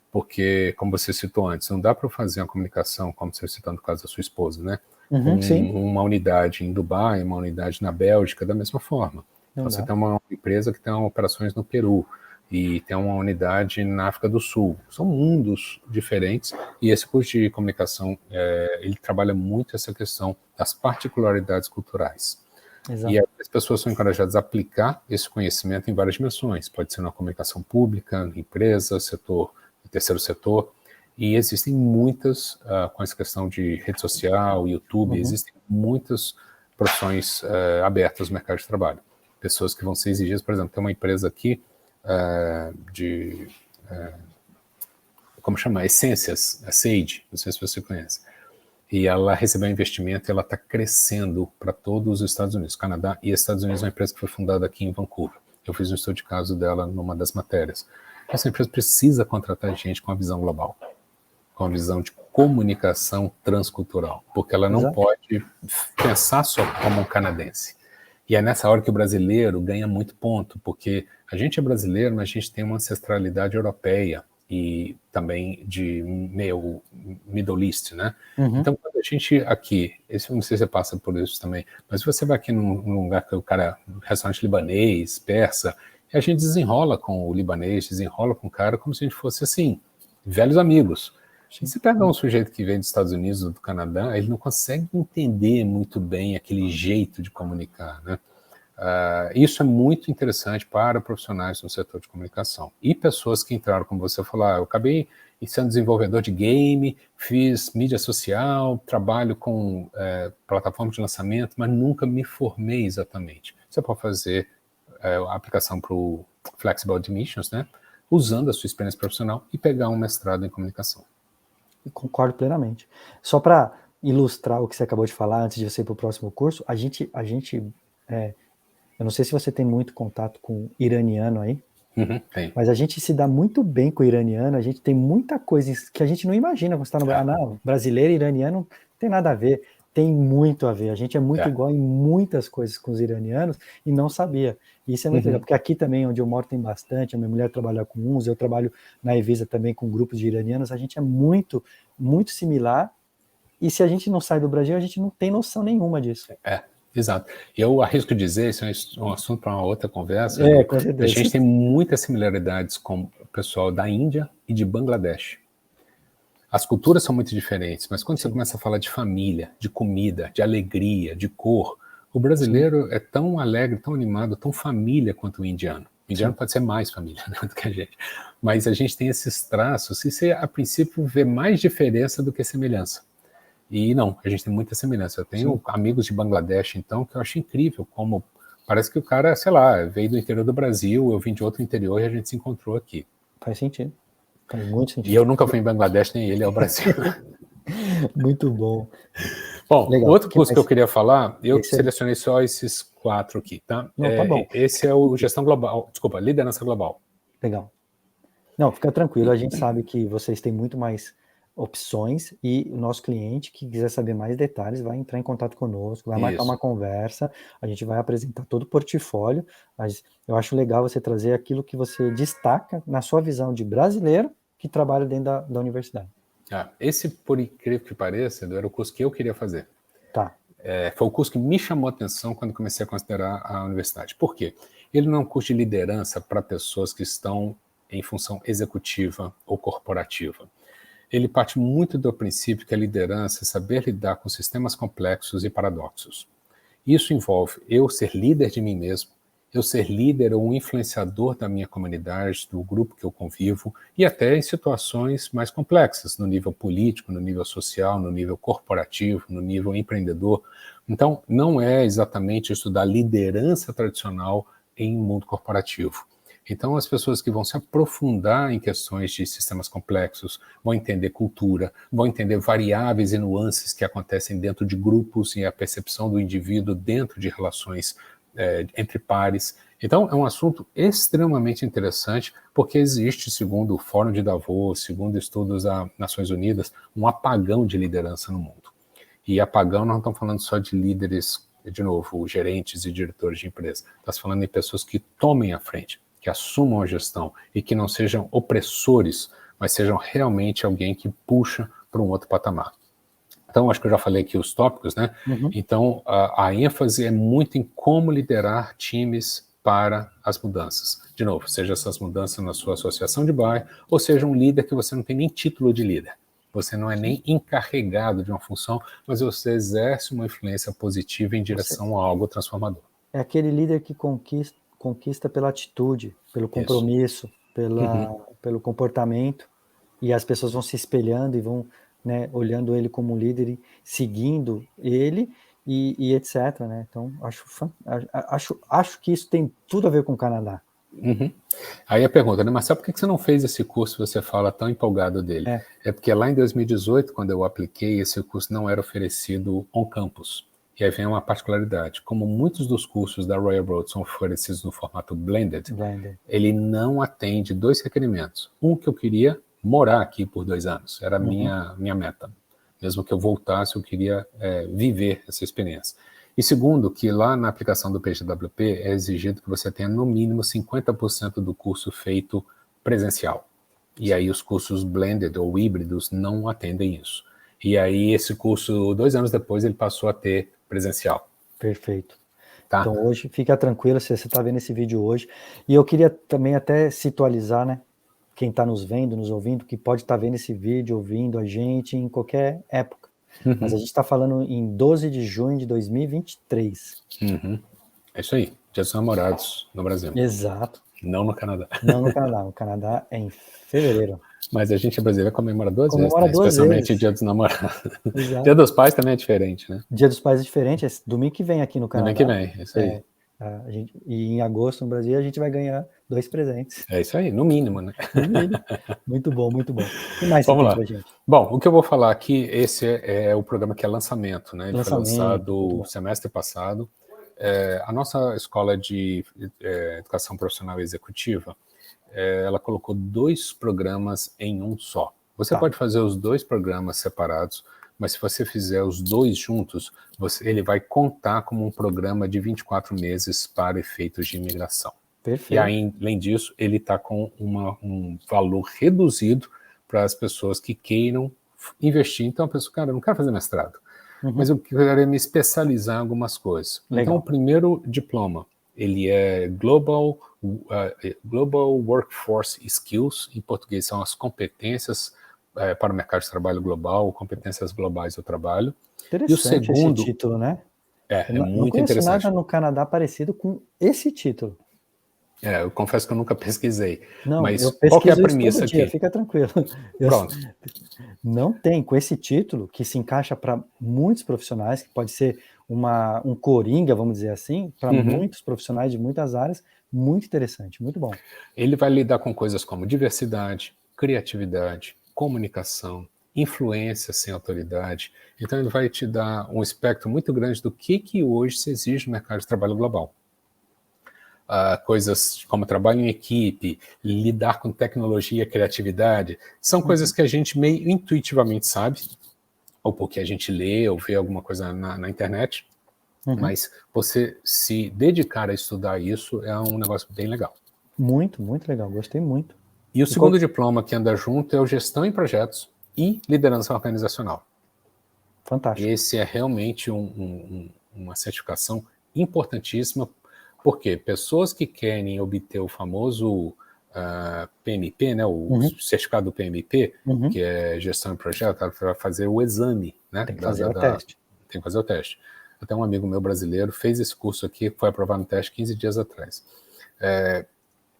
porque, como você citou antes, não dá para fazer uma comunicação, como você citou no caso da sua esposa, né? Uma unidade em Dubai, uma unidade na Bélgica, da mesma forma. Então, você tem uma empresa que tem operações no Peru e tem uma unidade na África do Sul. São mundos diferentes e esse curso de comunicação, ele trabalha muito essa questão das particularidades culturais. Exato. E as pessoas são encorajadas a aplicar esse conhecimento em várias dimensões. Pode ser na comunicação pública, empresa, terceiro setor, e existem muitas, com essa questão de rede social, YouTube, existem muitas profissões abertas no mercado de trabalho. Pessoas que vão ser exigidas, por exemplo, tem uma empresa aqui como chama? Essências, a Sage, não sei se você conhece. E ela recebeu um investimento e ela está crescendo para todos os Estados Unidos, Canadá e Estados Unidos, uma empresa que foi fundada aqui em Vancouver. Eu fiz um estudo de caso dela numa das matérias. Essa empresa precisa contratar gente com uma visão global, com uma visão de comunicação transcultural, porque ela não pode pensar só como um canadense. E é nessa hora que o brasileiro ganha muito ponto, porque a gente é brasileiro, mas a gente tem uma ancestralidade europeia e também de meio Middle East, né? Então, quando a gente aqui, não sei se você passa por isso também, mas você vai aqui num lugar que o cara, restaurante libanês, persa, e a gente desenrola com o libanês, desenrola com o cara como se a gente fosse, assim, velhos amigos. E se pega um sujeito que vem dos Estados Unidos ou do Canadá, ele não consegue entender muito bem aquele jeito de comunicar, né? Isso é muito interessante para profissionais no setor de comunicação. E pessoas que entraram, como você falou, eu acabei sendo desenvolvedor de game, fiz mídia social, trabalho com plataforma de lançamento, mas nunca me formei exatamente. Você pode fazer a aplicação para o Flexible Admissions, né, usando a sua experiência profissional e pegar um mestrado em comunicação. Eu concordo plenamente. Só para ilustrar o que você acabou de falar, antes de você ir para o próximo curso, a gente eu não sei se você tem muito contato com iraniano aí, mas a gente se dá muito bem com o iraniano, a gente tem muita coisa que a gente não imagina quando você está no Brasil. Não, brasileiro e iraniano não tem nada a ver, tem muito a ver. A gente é muito igual em muitas coisas com os iranianos e não sabia. E isso é muito legal, porque aqui também, onde eu moro, tem bastante, a minha mulher trabalha com uns, eu trabalho na Evisa também com grupos de iranianos, a gente é muito, muito similar, e se a gente não sai do Brasil, a gente não tem noção nenhuma disso. Exato. Eu arrisco dizer, isso é um assunto para uma outra conversa, com certeza. A gente tem muitas similaridades com o pessoal da Índia e de Bangladesh. As culturas são muito diferentes, mas quando você começa a falar de família, de comida, de alegria, de cor, o brasileiro é tão alegre, tão animado, tão família quanto o indiano. O indiano pode ser mais família, né, do que a gente. Mas a gente tem esses traços, e você, a princípio, vê mais diferença do que semelhança. E não, a gente tem muita semelhança. Eu tenho amigos de Bangladesh, então, que eu acho incrível, como parece que o cara, sei lá, veio do interior do Brasil, eu vim de outro interior e a gente se encontrou aqui. Faz sentido. Faz muito sentido. E eu nunca fui em Bangladesh, nem ele ao Brasil. Muito bom. Bom, legal. Outro curso que eu queria falar, eu selecionei só esses 4 aqui, tá? Não, tá bom. Esse é o Gestão Global, desculpa, Liderança Global. Legal. Não, fica tranquilo, a gente sabe que vocês têm muito mais opções e o nosso cliente que quiser saber mais detalhes vai entrar em contato conosco, vai marcar uma conversa, a gente vai apresentar todo o portfólio, mas eu acho legal você trazer aquilo que você destaca na sua visão de brasileiro que trabalha dentro da universidade. Esse, por incrível que pareça, era o curso que eu queria fazer. Tá. Foi o curso que me chamou a atenção quando comecei a considerar a universidade. Por quê? Ele não é um curso de liderança para pessoas que estão em função executiva ou corporativa. Ele parte muito do princípio que a liderança é saber lidar com sistemas complexos e paradoxos. Isso envolve eu ser líder de mim mesmo eu ser líder ou um influenciador da minha comunidade, do grupo que eu convivo, e até em situações mais complexas, no nível político, no nível social, no nível corporativo, no nível empreendedor. Então, não é exatamente estudar liderança tradicional em mundo corporativo. Então, as pessoas que vão se aprofundar em questões de sistemas complexos vão entender cultura, vão entender variáveis e nuances que acontecem dentro de grupos e a percepção do indivíduo dentro de relações entre pares. Então, é um assunto extremamente interessante, porque existe, segundo o Fórum de Davos, segundo estudos das Nações Unidas, um apagão de liderança no mundo. E apagão, nós não estamos falando só de líderes, de novo, gerentes e diretores de empresa. Estamos falando de pessoas que tomem a frente, que assumam a gestão e que não sejam opressores, mas sejam realmente alguém que puxa para um outro patamar. Então, acho que eu já falei aqui os tópicos, né? Uhum. Então, a ênfase é muito em como liderar times para as mudanças. De novo, seja essas mudanças na sua associação de bairro, ou seja um líder que você não tem nem título de líder. Você não é nem encarregado de uma função, mas você exerce uma influência positiva em direção a algo transformador. É aquele líder que conquista pela atitude, pelo compromisso, pelo comportamento, e as pessoas vão se espelhando e vão, né, olhando ele como líder e seguindo ele e etc, né? Então, acho que isso tem tudo a ver com o Canadá. Uhum. Aí a pergunta, né, Marcelo, por que você não fez esse curso, você fala tão empolgado dele? É porque lá em 2018, quando eu apliquei, esse curso não era oferecido on campus. E aí vem uma particularidade, como muitos dos cursos da Royal Road são oferecidos no formato blended, ele não atende 2 requerimentos. Um, que eu queria morar aqui por 2 anos, era a minha meta. Mesmo que eu voltasse, eu queria viver essa experiência. E segundo, que lá na aplicação do PGWP é exigido que você tenha no mínimo 50% do curso feito presencial. E aí os cursos blended ou híbridos não atendem isso. E aí esse curso, 2 anos depois, ele passou a ter presencial. Perfeito. Tá? Então hoje, fica tranquilo se você está vendo esse vídeo hoje. E eu queria também até situalizar, né? Quem está nos vendo, nos ouvindo, que pode estar vendo esse vídeo, ouvindo a gente em qualquer época. Mas a gente está falando em 12 de junho de 2023. É isso aí, Dia dos Namorados no Brasil. Exato. Não no Canadá. Não no Canadá, o Canadá é em fevereiro. Mas a gente brasileiro comemora 2 vezes, Comemora né? 2 Especialmente vezes. Dia dos Namorados. Exato. Dia dos Pais também é diferente, né? Dia dos Pais é diferente, é domingo que vem aqui no Canadá. Domingo que vem, é isso aí. E em agosto no Brasil a gente vai ganhar 2 presentes. É isso aí, no mínimo, né? No mínimo. Muito bom, muito bom. O que mais Vamos você lá. tem pra gente? Bom, o que eu vou falar aqui, esse é o programa que é lançamento, né? Ele foi lançado Muito bom. semestre passado. A nossa escola de educação profissional e executiva, ela colocou 2 programas em um só. Você pode fazer os 2 programas separados, mas se você fizer os 2 juntos, ele vai contar como um programa de 24 meses para efeitos de imigração. Perfeito. E aí, além disso, ele está com um valor reduzido para as pessoas que queiram investir. Então, a pessoa, cara, eu não quero fazer mestrado, mas eu quero me especializar em algumas coisas. Legal. Então, o primeiro diploma, ele é Global Workforce Skills, em português são as competências para o mercado de trabalho global, competências globais do trabalho. Interessante, e o segundo, esse título, né? É muito não conheço interessante. Nada no Canadá parecido com esse título. Eu confesso que eu nunca pesquisei. Não, mas eu qual que é a pesquiso premissa todo dia, aqui? fica tranquilo. Pronto. Não tem, com esse título, que se encaixa para muitos profissionais, que pode ser um coringa, vamos dizer assim, para muitos profissionais de muitas áreas, muito interessante, muito bom. Ele vai lidar com coisas como diversidade, criatividade, comunicação, influência sem autoridade. Então ele vai te dar um espectro muito grande do que hoje se exige no mercado de trabalho global. Coisas como trabalho em equipe, lidar com tecnologia, criatividade, são coisas que a gente meio intuitivamente sabe, ou porque a gente lê ou vê alguma coisa na internet, mas você se dedicar a estudar isso é um negócio bem legal. Muito, muito legal, gostei muito. E o segundo diploma que anda junto é o Gestão em Projetos e Liderança Organizacional. Fantástico. Esse é realmente uma certificação importantíssima, porque pessoas que querem obter o famoso PMP, né, o certificado do PMP, que é Gestão em Projetos, vai fazer o exame. Né, tem que fazer o teste. Tem que fazer o teste. até um amigo meu brasileiro fez esse curso aqui, foi aprovado no teste 15 dias atrás.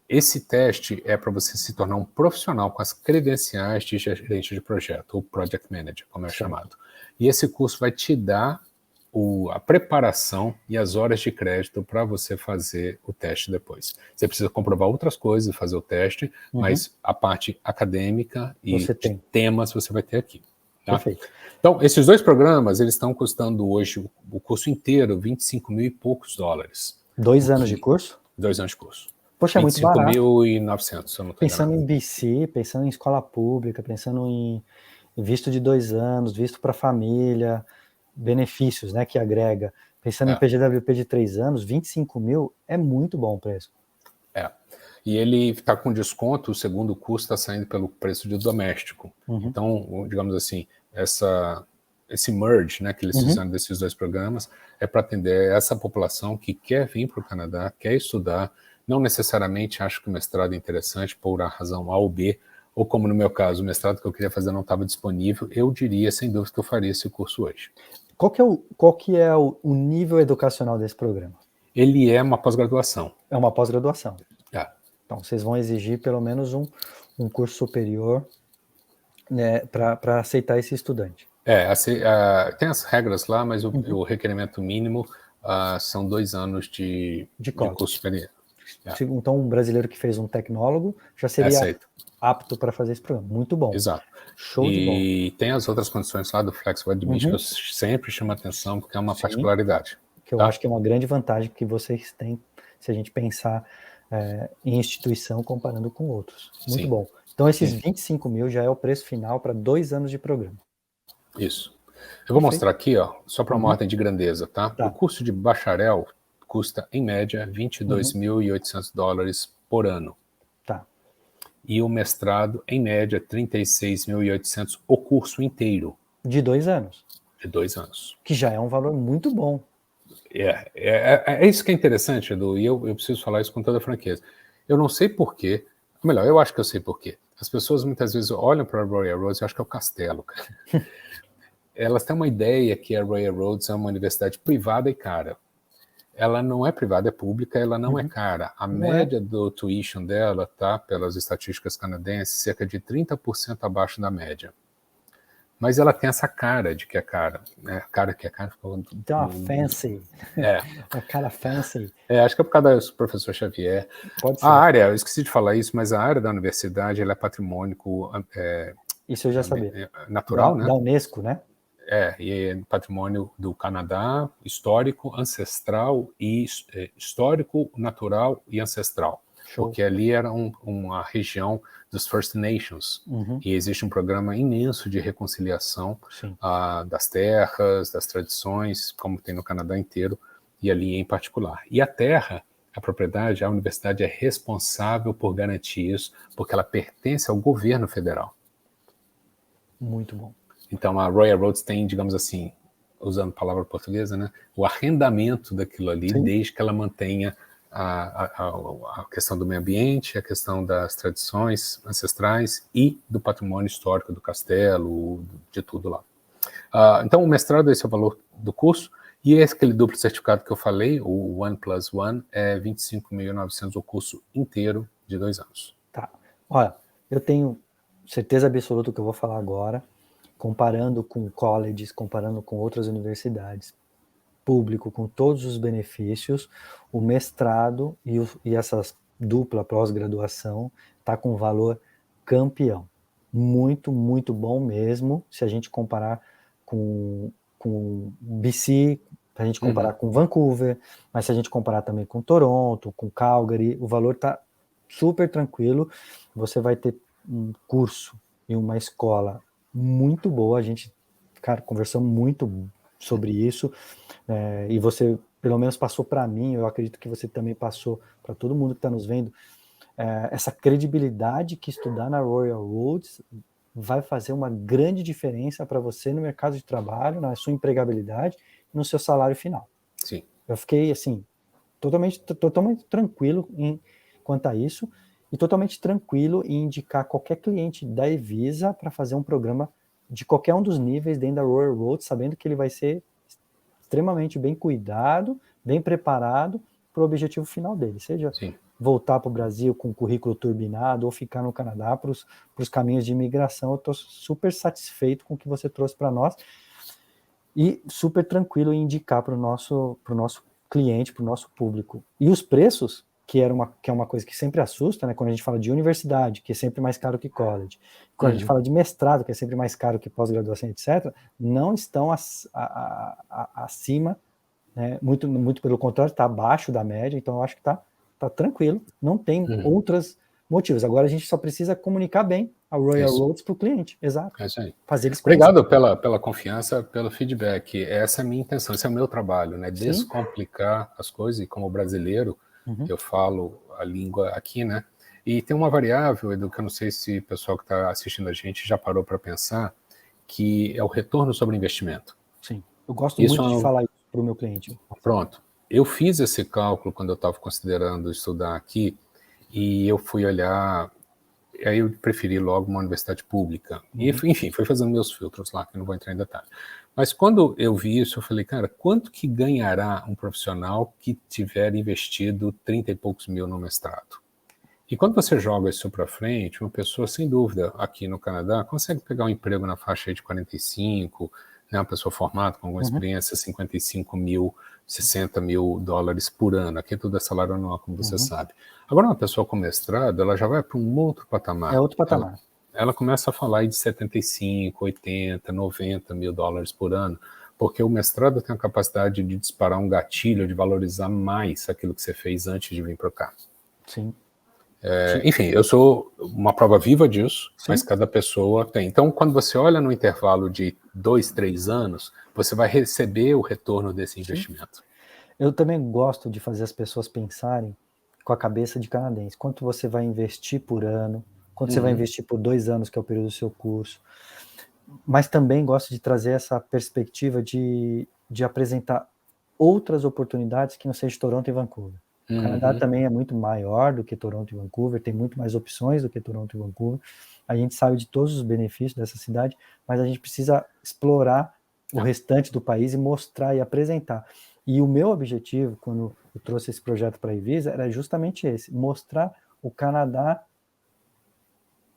Esse teste é para você se tornar um profissional com as credenciais de gerente de projeto, ou Project Manager, como é chamado. E esse curso vai te dar a preparação e as horas de crédito para você fazer o teste depois. Você precisa comprovar outras coisas e fazer o teste, mas a parte acadêmica e de temas você vai ter aqui. Tá? Perfeito. Então, esses 2 programas, eles estão custando hoje, o curso inteiro, 25 mil e poucos dólares. 2 anos de curso? 2 anos de curso. Poxa, é muito barato. 25.900, se eu não estou pensando em BC, pensando em escola pública, pensando em visto de 2 anos, visto para família, benefícios, né, que agrega. Pensando em PGWP de 3 anos, 25 mil é muito bom o preço. E ele está com desconto, o segundo curso está saindo pelo preço de doméstico. Então, digamos assim, esse merge, né, que eles fizeram desses 2 programas é para atender essa população que quer vir para o Canadá, quer estudar, não necessariamente acha que o mestrado é interessante por a razão A ou B, ou como no meu caso, o mestrado que eu queria fazer não estava disponível, eu diria, sem dúvida, que eu faria esse curso hoje. Qual que é o nível educacional desse programa? Ele é uma pós-graduação. É uma pós-graduação. Então, vocês vão exigir pelo menos um curso superior, né, para aceitar esse estudante. Tem as regras lá, mas o requerimento mínimo são 2 anos de curso superior. Então, um brasileiro que fez um tecnólogo já seria apto para fazer esse programa. Muito bom. Exato. Show de bola. E tem as outras condições lá do Flexible Admission, que eu sempre chamo a atenção, porque é uma particularidade. Que eu acho que é uma grande vantagem que vocês têm, se a gente pensar em instituição comparando com outros. Muito bom. Então, esses 25 mil já é o preço final para 2 anos de programa. Isso. Eu vou mostrar aqui, só para uma ordem de grandeza, tá? O curso de bacharel custa, em média, 22.800 dólares por ano. E o mestrado, em média, 36.800 o curso inteiro. De 2 anos. De 2 anos. Que já é um valor muito bom. É isso que é interessante, Edu, e eu preciso falar isso com toda franqueza. Eu não sei porquê, ou melhor, eu acho que eu sei porquê. As pessoas muitas vezes olham para a Royal Roads e acham que é o castelo, cara. Elas têm uma ideia que a Royal Roads é uma universidade privada e cara. Ela não é privada, é pública, ela não é cara. A média do tuition dela, tá, pelas estatísticas canadenses, cerca de 30% abaixo da média. Mas ela tem essa cara de que é cara, né? Cara que é cara. Fancy. A cara fancy. Acho que é por causa do professor Xavier. Pode ser. A área, eu esqueci de falar isso, mas a área da universidade, ela é patrimônio isso eu já sabia. Natural, né? Da Unesco, né? E é patrimônio do Canadá, histórico, ancestral e histórico, natural e ancestral. Porque ali era uma região dos First Nations, e existe um programa imenso de reconciliação das terras, das tradições, como tem no Canadá inteiro, e ali em particular. E a terra, a propriedade, a universidade é responsável por garantir isso, porque ela pertence ao governo federal. Muito bom. Então a Royal Roads tem, digamos assim, usando palavra portuguesa, né, o arrendamento daquilo ali, desde que ela mantenha a questão do meio ambiente, a questão das tradições ancestrais e do patrimônio histórico do castelo, de tudo lá. Então o mestrado, esse é o valor do curso, e esse aquele duplo certificado que eu falei, o 1+1, é 25.900 o curso inteiro de 2 anos. Tá. Olha, eu tenho certeza absoluta que eu vou falar agora, comparando com colleges, comparando com outras universidades, público, com todos os benefícios, o mestrado e essa dupla pós-graduação está com valor campeão. Muito, muito bom mesmo, se a gente comparar com BC, se a gente comparar com Vancouver, mas se a gente comparar também com Toronto, com Calgary, o valor está super tranquilo. Você vai ter um curso e uma escola muito boa, a gente, cara, conversou muito sobre isso, e você, pelo menos, passou para mim, eu acredito que você também passou para todo mundo que está nos vendo, essa credibilidade que estudar na Royal Roads vai fazer uma grande diferença para você no mercado de trabalho, na sua empregabilidade e no seu salário final. Sim. Eu fiquei, assim, totalmente tranquilo quanto a isso, e totalmente tranquilo em indicar qualquer cliente da Evisa para fazer um programa de qualquer um dos níveis dentro da Royal Roads, sabendo que ele vai ser extremamente bem cuidado, bem preparado para o objetivo final dele, seja voltar para o Brasil com o currículo turbinado ou ficar no Canadá para os caminhos de imigração. Eu estou super satisfeito com o que você trouxe para nós e super tranquilo em indicar para o nosso cliente, para o nosso público. E os preços, que é uma coisa que sempre assusta, né? Quando a gente fala de universidade, que é sempre mais caro que college, quando a gente fala de mestrado, que é sempre mais caro que pós-graduação, etc., não estão acima, né? Muito pelo contrário, está abaixo da média, então eu acho que está tranquilo, não tem outros motivos. Agora a gente só precisa comunicar bem a Royal Roads para o cliente, exato. É isso aí. Fazer eles Obrigado pela confiança, pelo feedback. Essa é a minha intenção, esse é o meu trabalho, né? Descomplicar as coisas, e como brasileiro, eu falo a língua aqui, né? E tem uma variável, Edu, que eu não sei se o pessoal que está assistindo a gente já parou para pensar, que é o retorno sobre investimento. Sim, eu gosto muito de falar isso para o meu cliente. Pronto. Eu fiz esse cálculo quando eu estava considerando estudar aqui, e eu fui olhar, aí eu preferi logo uma universidade pública. E, enfim, fui fazendo meus filtros lá, que eu não vou entrar em detalhe. Mas quando eu vi isso, eu falei, cara, quanto que ganhará um profissional que tiver investido 30 e poucos mil no mestrado? E quando você joga isso para frente, uma pessoa, sem dúvida, aqui no Canadá, consegue pegar um emprego na faixa aí de 45, né, uma pessoa formada com alguma experiência, 55 mil, 60 mil dólares por ano. Aqui tudo é salário anual, como você sabe. Agora, uma pessoa com mestrado, ela já vai para um outro patamar. É outro patamar. Ela começa a falar aí de 75, 80, 90 mil dólares por ano, porque o mestrado tem a capacidade de disparar um gatilho, de valorizar mais aquilo que você fez antes de vir para cá. Sim. Enfim, eu sou uma prova viva disso, mas cada pessoa tem. Então, quando você olha no intervalo de 2, 3 anos, você vai receber o retorno desse investimento. Eu também gosto de fazer as pessoas pensarem com a cabeça de canadense. Quanto você vai investir por ano, quanto você vai investir por 2 anos, que é o período do seu curso. Mas também gosto de trazer essa perspectiva de apresentar outras oportunidades que não seja Toronto e Vancouver. O Canadá também é muito maior do que Toronto e Vancouver, tem muito mais opções do que Toronto e Vancouver. A gente sabe de todos os benefícios dessa cidade, mas a gente precisa explorar o restante do país e mostrar e apresentar. E o meu objetivo, quando eu trouxe esse projeto para a Evisa, era justamente esse, mostrar o Canadá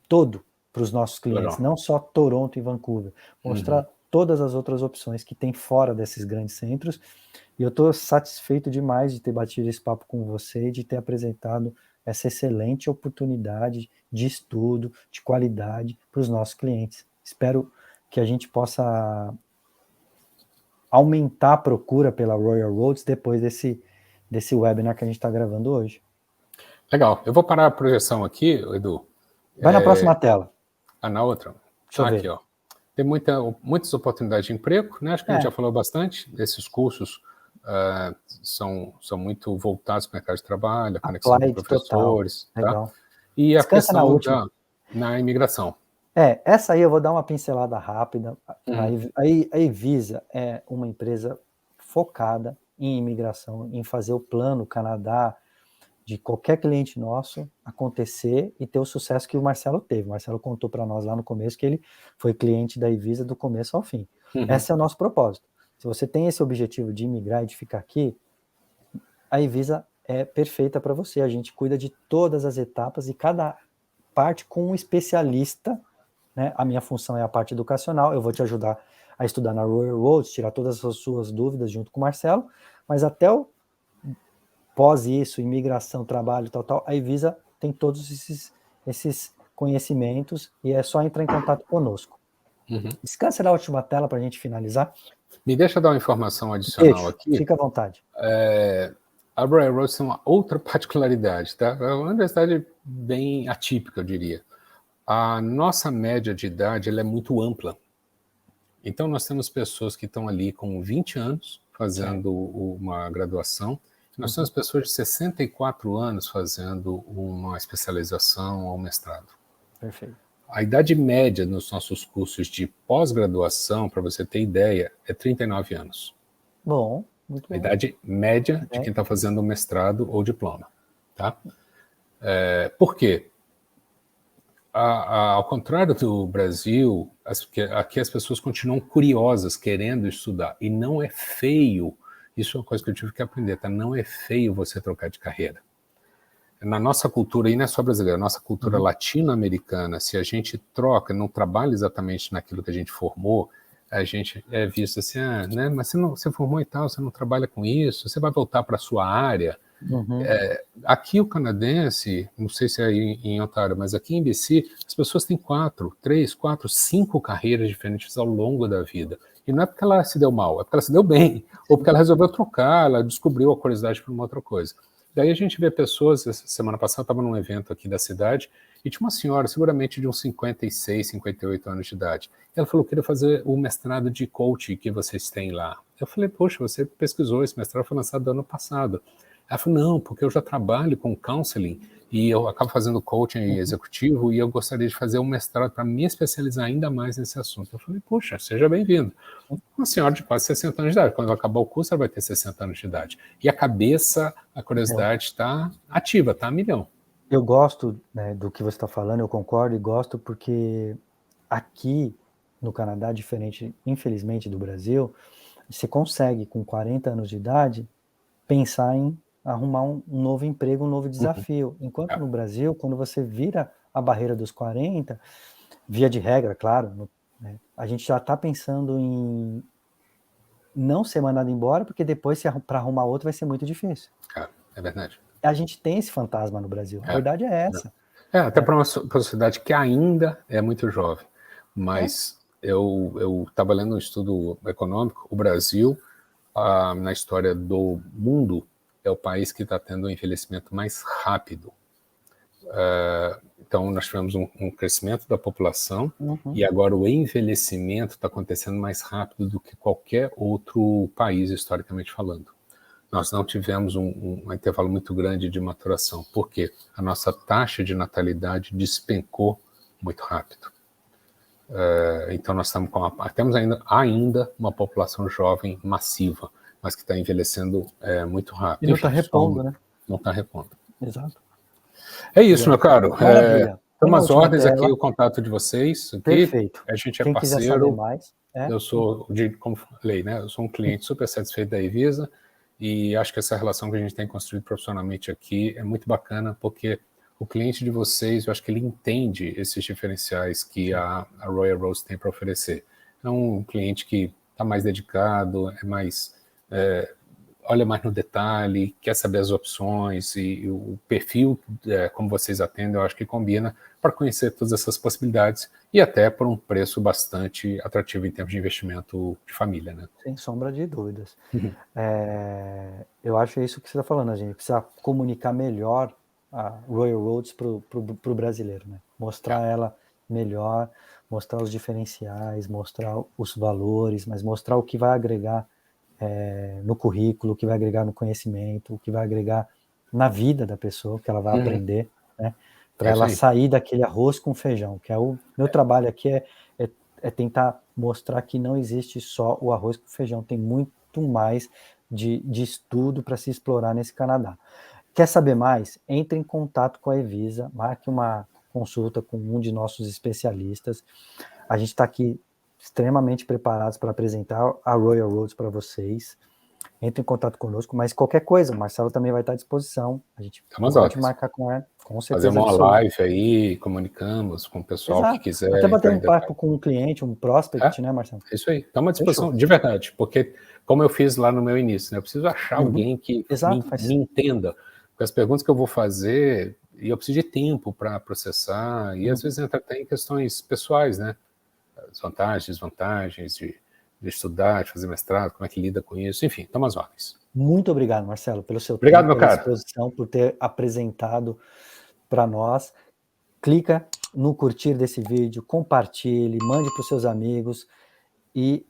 todo para os nossos clientes, não só Toronto e Vancouver, mostrar todas as outras opções que tem fora desses grandes centros. E eu estou satisfeito demais de ter batido esse papo com você e de ter apresentado essa excelente oportunidade de estudo, de qualidade para os nossos clientes. Espero que a gente possa aumentar a procura pela Royal Roads depois desse webinar que a gente está gravando hoje. Legal. Eu vou parar a projeção aqui, Edu. Vai na próxima tela. Na outra? Deixa eu aqui, ver. ó. Tem muitas oportunidades de emprego, né? Acho que a gente já falou bastante. Esses cursos são muito voltados para o mercado de trabalho, a conexão com professores. Total. Legal. Tá? E a Descansa questão na imigração. Essa aí eu vou dar uma pincelada rápida. A Evisa é uma empresa focada em imigração, em fazer o plano Canadá de qualquer cliente nosso acontecer e ter o sucesso que o Marcelo teve. O Marcelo contou para nós lá no começo que ele foi cliente da Evisa do começo ao fim. Esse é o nosso propósito. Se você tem esse objetivo de imigrar e de ficar aqui, a Evisa é perfeita para você. A gente cuida de todas as etapas e cada parte com um especialista, né? A minha função é a parte educacional, eu vou te ajudar a estudar na Royal Roads, tirar todas as suas dúvidas junto com o Marcelo, mas até o pós isso, imigração, trabalho, tal, a Evisa tem todos esses conhecimentos e é só entrar em contato conosco. Descansa na última tela para a gente finalizar. Me deixa dar uma informação adicional aqui. Fica à vontade. A Royal Roads tem uma outra particularidade, tá? É uma universidade bem atípica, eu diria. A nossa média de idade ela é muito ampla. Então, nós temos pessoas que estão ali com 20 anos fazendo uma graduação. Nós temos pessoas de 64 anos fazendo uma especialização ou mestrado. Perfeito. A idade média nos nossos cursos de pós-graduação, para você ter ideia, é 39 anos. Bom, muito bom. A idade média de quem está fazendo mestrado ou diploma. Tá? Por quê? ao contrário do Brasil, aqui as pessoas continuam curiosas, querendo estudar, e não é feio, isso é uma coisa que eu tive que aprender, tá? Não é feio você trocar de carreira. Na nossa cultura, e não é só brasileira, nossa cultura latino-americana, se a gente troca, não trabalha exatamente naquilo que a gente formou, a gente é visto assim, né? Mas você formou e tal, você não trabalha com isso, você vai voltar para a sua área. Aqui o canadense, não sei se é aí em Ontário, mas aqui em BC, as pessoas têm 3, 4, 5 carreiras diferentes ao longo da vida. E não é porque ela se deu mal, é porque ela se deu bem, ou porque ela resolveu trocar, ela descobriu a curiosidade por uma outra coisa. Daí a gente vê pessoas, essa semana passada eu estava num evento aqui da cidade, e tinha uma senhora, seguramente de uns 56, 58 anos de idade. Ela falou que queria fazer o mestrado de coaching que vocês têm lá. Eu falei, poxa, você pesquisou, esse mestrado foi lançado no ano passado. Ela falou, não, porque eu já trabalho com counseling e eu acabo fazendo coaching executivo e eu gostaria de fazer um mestrado para me especializar ainda mais nesse assunto. Eu falei, poxa, seja bem-vindo. Uma senhora de quase 60 anos de idade, quando acabar o curso ela vai ter 60 anos de idade. E a cabeça, a curiosidade está ativa, está a milhão. Eu gosto, né, do que você está falando, eu concordo e gosto porque aqui no Canadá, diferente, infelizmente, do Brasil, você consegue, com 40 anos de idade, pensar em arrumar um novo emprego, um novo desafio. Enquanto no Brasil, quando você vira a barreira dos 40, via de regra, claro, né, a gente já está pensando em não ser mandado embora, porque depois para arrumar outro vai ser muito difícil. É verdade. A gente tem esse fantasma no Brasil. A verdade é essa. Até para uma sociedade que ainda é muito jovem. Mas eu estava lendo um estudo econômico, o Brasil, na história do mundo, é o país que está tendo um envelhecimento mais rápido. Então, nós tivemos um crescimento da população e agora o envelhecimento está acontecendo mais rápido do que qualquer outro país, historicamente falando. Nós não tivemos um intervalo muito grande de maturação, porque a nossa taxa de natalidade despencou muito rápido. Então, nós temos ainda uma população jovem massiva, mas que está envelhecendo muito rápido. E não está repondo, né? Não está repondo. Exato. É isso, meu caro. Maravilha. Tem umas ordens aqui, o contato de vocês. Aqui. Perfeito. A gente é Quem parceiro. quiser saber mais. Eu sou, como falei, né? Eu sou um cliente super satisfeito da Evisa e acho que essa relação que a gente tem construído profissionalmente aqui é muito bacana, porque o cliente de vocês, eu acho que ele entende esses diferenciais que a Royal Rose tem para oferecer. É um cliente que está mais dedicado, olha mais no detalhe, quer saber as opções e o perfil, como vocês atendem, eu acho que combina para conhecer todas essas possibilidades e até por um preço bastante atrativo em termos de investimento de família, né? Sem sombra de dúvidas. Eu acho isso que você está falando, a gente precisa comunicar melhor a Royal Roads para o brasileiro, né? Mostrar ela melhor, mostrar os diferenciais, mostrar os valores, mas mostrar o que vai agregar no currículo, o que vai agregar no conhecimento, o que vai agregar na vida da pessoa, que ela vai aprender, né? Para ela sair daquele arroz com feijão, que é o meu trabalho aqui é tentar mostrar que não existe só o arroz com feijão, tem muito mais de estudo para se explorar nesse Canadá. Quer saber mais? Entre em contato com a Evisa, marque uma consulta com um de nossos especialistas. A gente está aqui extremamente preparados para apresentar a Royal Roads para vocês. Entre em contato conosco, mas qualquer coisa, o Marcelo também vai estar à disposição. A gente pode marcar com ela, com certeza. Fazer uma live aí, comunicamos com o pessoal que quiser. Até bater um papo com um cliente, um prospect, né, Marcelo? É isso aí, está à disposição, de verdade, porque como eu fiz lá no meu início, né, eu preciso achar alguém que me entenda, porque as perguntas que eu vou fazer, e eu preciso de tempo para processar, e às vezes entra até em questões pessoais, né, as vantagens, desvantagens de estudar, de fazer mestrado, como é que lida com isso, enfim, estamos às ordens. Muito obrigado, Marcelo, pelo seu tempo, pela disposição, por ter apresentado para nós. Clica no curtir desse vídeo, compartilhe, mande para os seus amigos e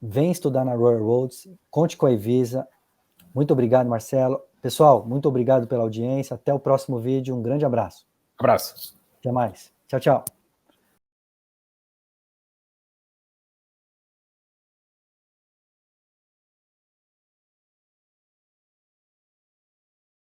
vem estudar na Royal Roads, conte com a Evisa. Muito obrigado, Marcelo. Pessoal, muito obrigado pela audiência. Até o próximo vídeo. Um grande abraço. Abraço. Até mais. Tchau, tchau.